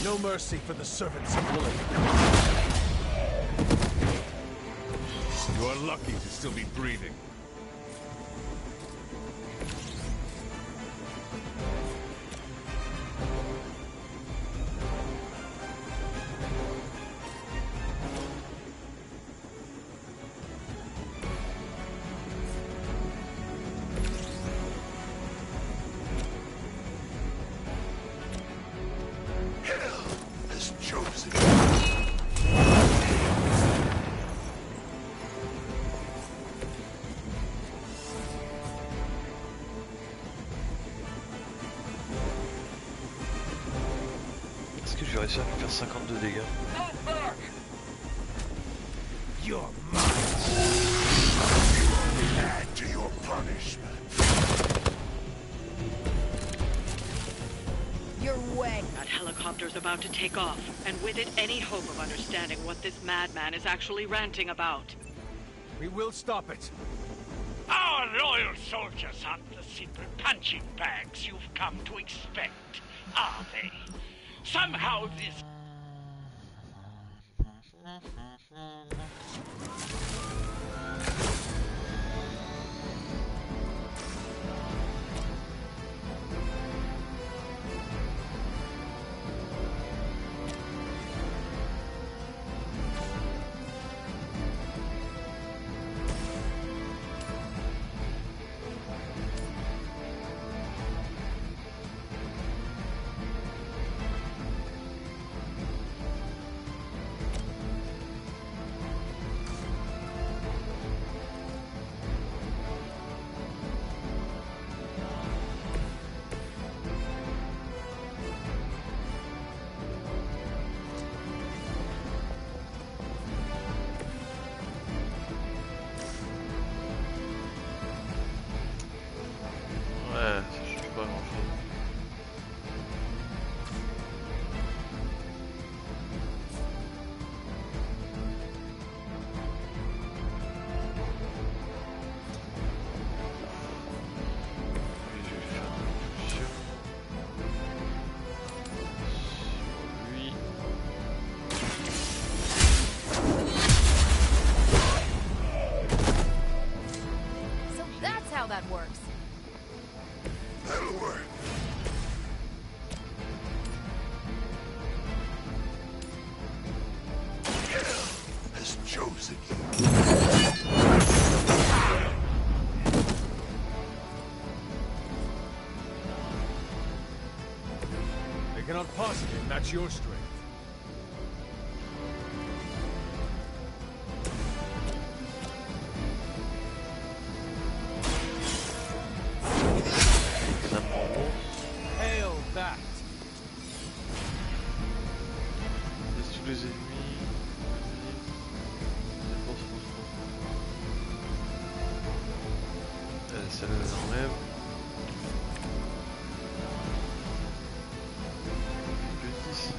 No mercy for the servants of Lilith. You are lucky to still be breathing. Est-ce que je vais réussir à lui faire 52 dégâts? You're mine. Add to your punishment. You're way. That helicopter's about to take off, and with it, any hope of understanding what this madman is actually ranting about. We will stop it. Our loyal soldiers aren't the simple punching bags you've come to expect, are they? Somehow this... Ouais, ça change pas grand chose. Je vais faire une impulsion sur lui. So that's how that works. That'll work. Hell has chosen you. They cannot possibly match your strength. Hail that! Laisse tous les ennemis. Dépense monstre. Celle-là, elle enlève. Le 10.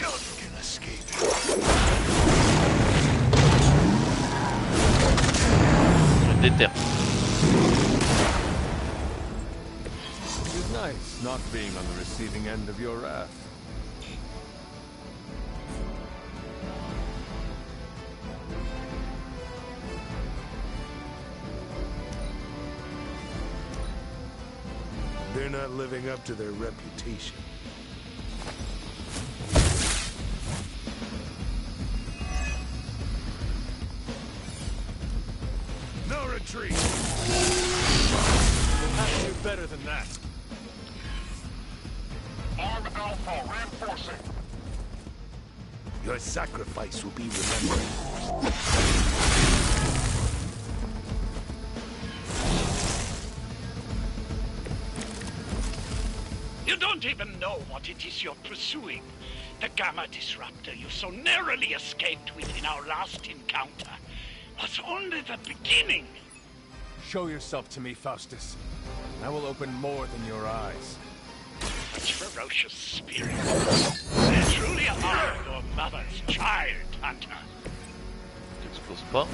None can escape. Je déterre. It is nice not being on the receiving end of your wrath. They're not living up to their reputation. No retreat. We'll have to do better than that. Arm Alpha reinforcing. Your sacrifice will be remembered. You don't even know what it is you're pursuing. The Gamma Disruptor you so narrowly escaped with in our last encounter was only the beginning. Show yourself to me, Faustus. I will open more than your eyes. Such ferocious spirit. They truly are your mother's child, Hunter. T'exploses pas. pas.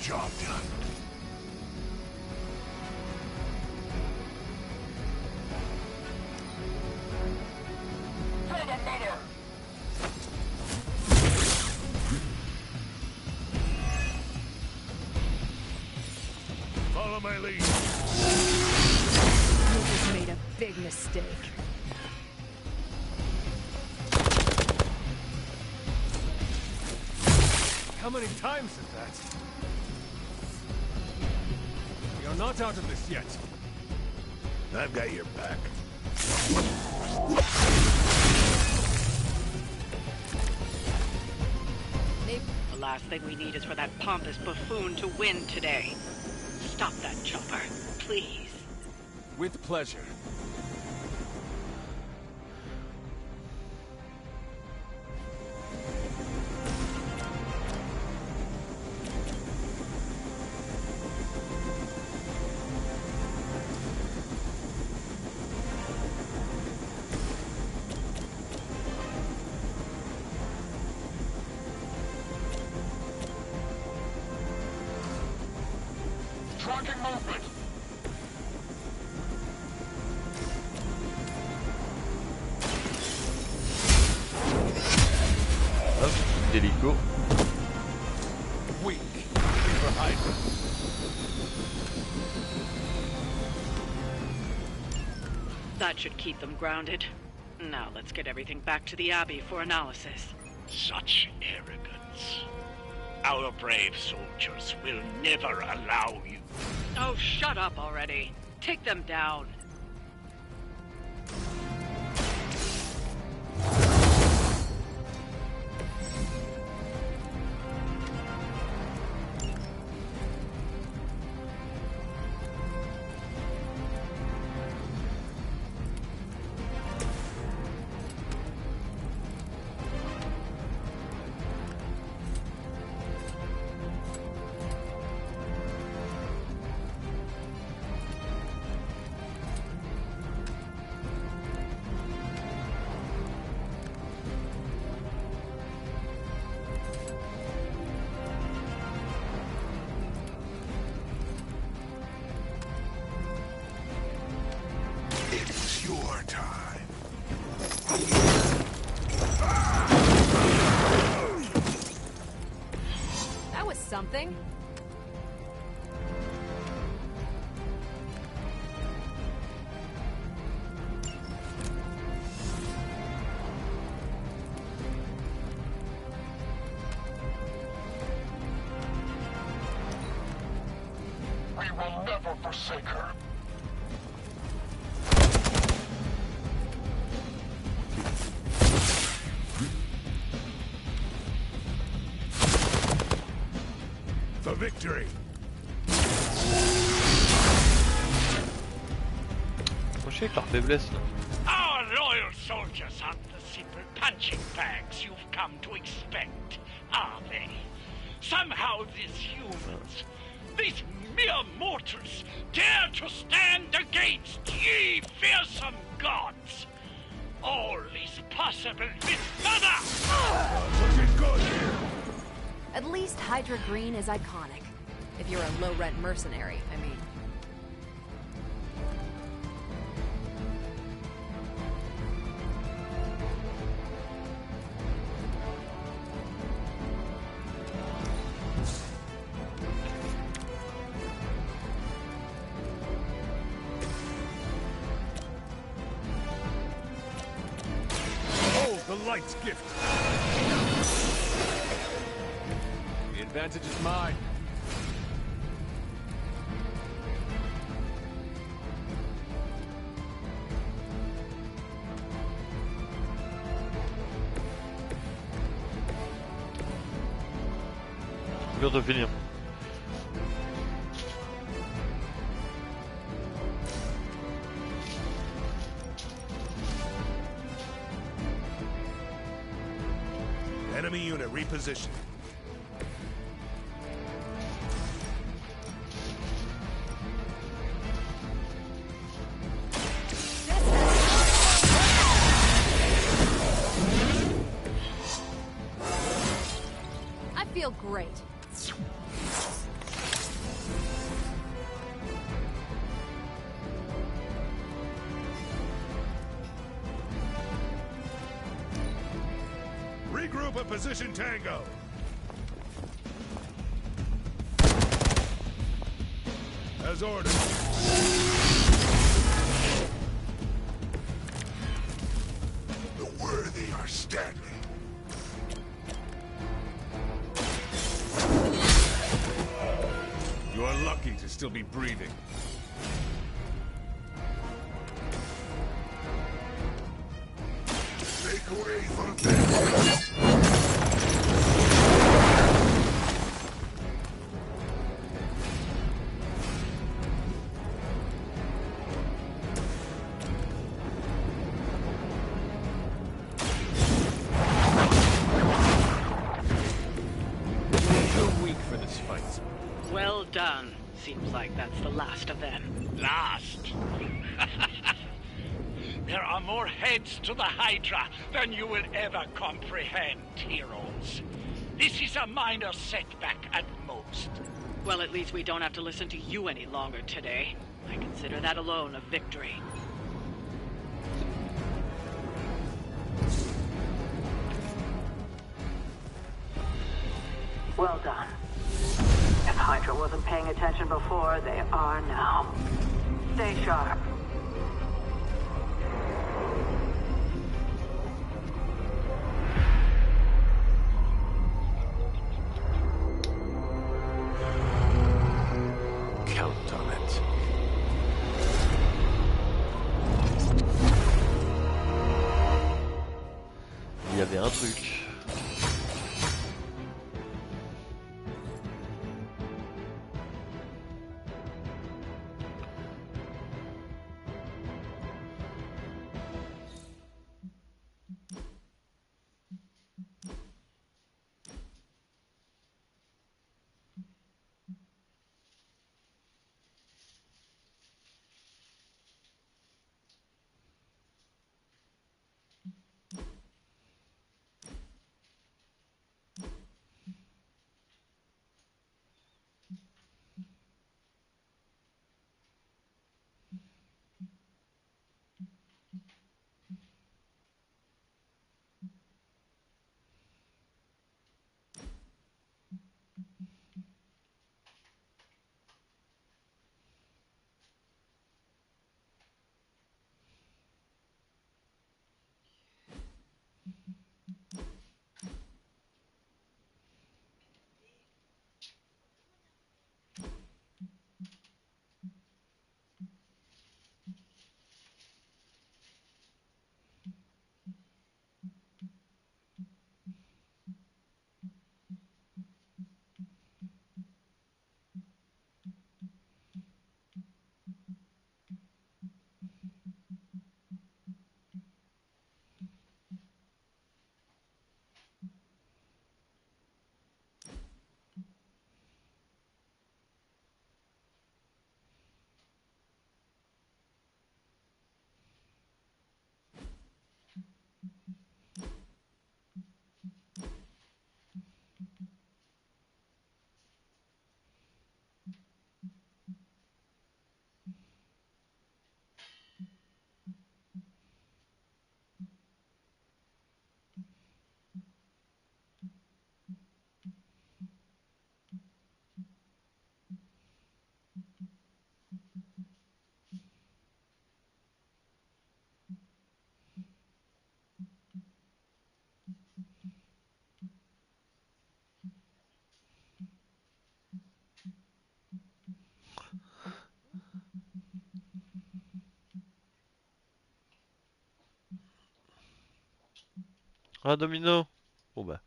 Job done. Follow my lead. You just made a big mistake. How many times is that? We are not out of this yet. I've got your back. The last thing we need is for that pompous buffoon to win today. Stop that chopper, please. With pleasure. Tracking movement. Hop, d'hélico. Weak. For Hydra. That should keep them grounded. Now let's get everything back to the Abbey for analysis. Such arrogance. Our brave soldiers will never allow you. Oh, shut up already. Take them down. It's your time. That was something. We will never forsake her. For victory. Moi je suis avec leur faiblesse là. Our loyal soldiers aren't the simple punching bags you've come to expect, are they? Somehow these humans, these mere mortals, dare to stand against ye fearsome gods. All is possible with Mother! Looking good here. At least Hydra Green is iconic. If you're a low-rent mercenary, I mean. light's gift. The advantage is mine. Mur de finir. Enemy unit repositioned. I feel great. Regroup at position Tango. As ordered. The worthy are standing. You are lucky to still be breathing. Make way for them. You're weak for this fight. Well done. Seems like that's the last of them. Last? There are more heads to the Hydra than you will ever comprehend, heroes. This is a minor setback at most. Well, at least we don't have to listen to you any longer today. I consider that alone a victory. Well done. If Hydra wasn't paying attention before, they are now. Stay sharp. Count on it. Il y avait un truc. Ah, domino. Bon bah.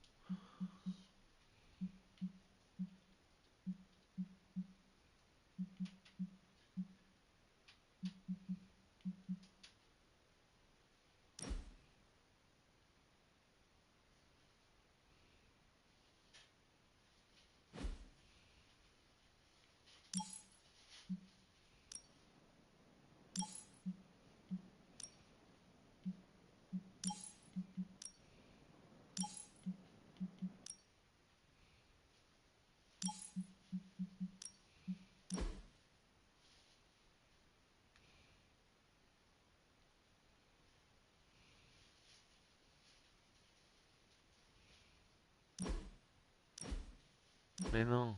Mais non.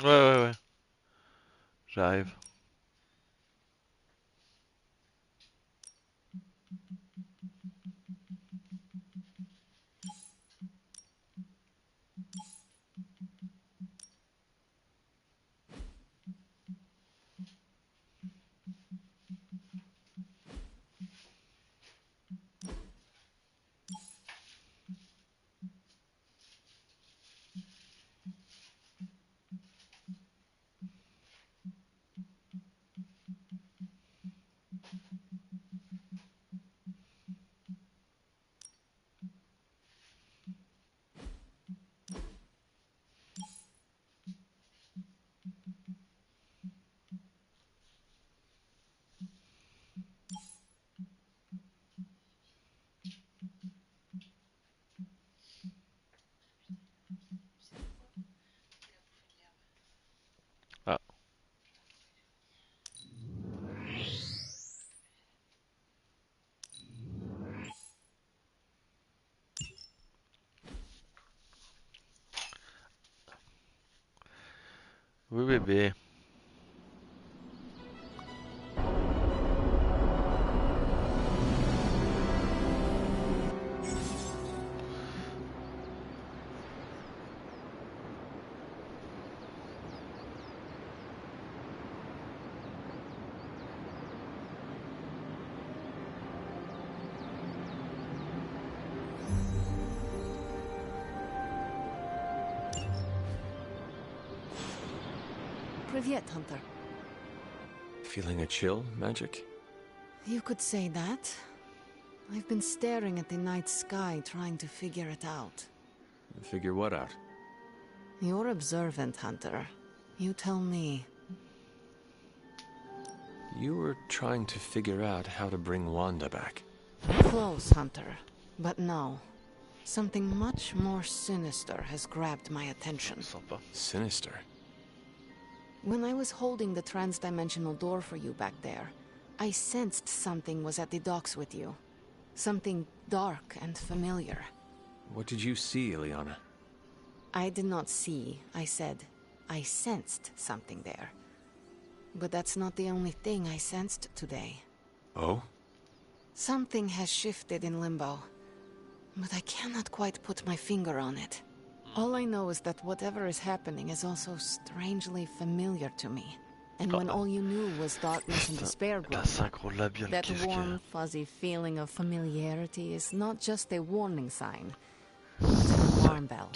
Ouais. J'arrive. Ah. Oui, bébé. Privyet, Hunter. Feeling a chill, Magic? You could say that. I've been staring at the night sky, trying to figure it out. Figure what out? You're observant, Hunter. You tell me. You were trying to figure out how to bring Wanda back. Close, Hunter. But no. Something much more sinister has grabbed my attention. Sinister? When I was holding the trans-dimensional door for you back there, I sensed something was at the docks with you. Something dark and familiar. What did you see, Ileana? I did not see, I said. I sensed something there. But that's not the only thing I sensed today. Oh? Something has shifted in Limbo. But I cannot quite put my finger on it. All I know is that whatever is happening is also strangely familiar to me. And when all you knew was darkness and despair growing up, that warm, fuzzy feeling of familiarity is not just a warning sign, but an alarm bell.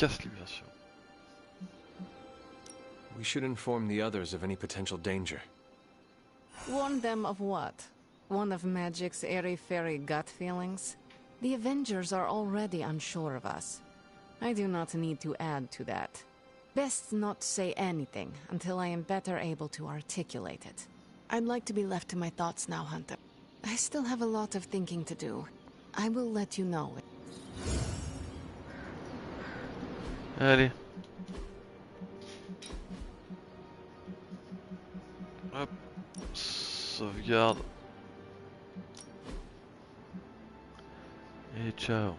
We should inform the others of any potential danger. Warn them of what? One of Magic's airy-fairy gut feelings? The Avengers are already unsure of us. I do not need to add to that. Best not say anything until I am better able to articulate it. I'd like to be left to my thoughts now, Hunter. I still have a lot of thinking to do. I will let you know. Allez. Hop. Sauvegarde. Et ciao.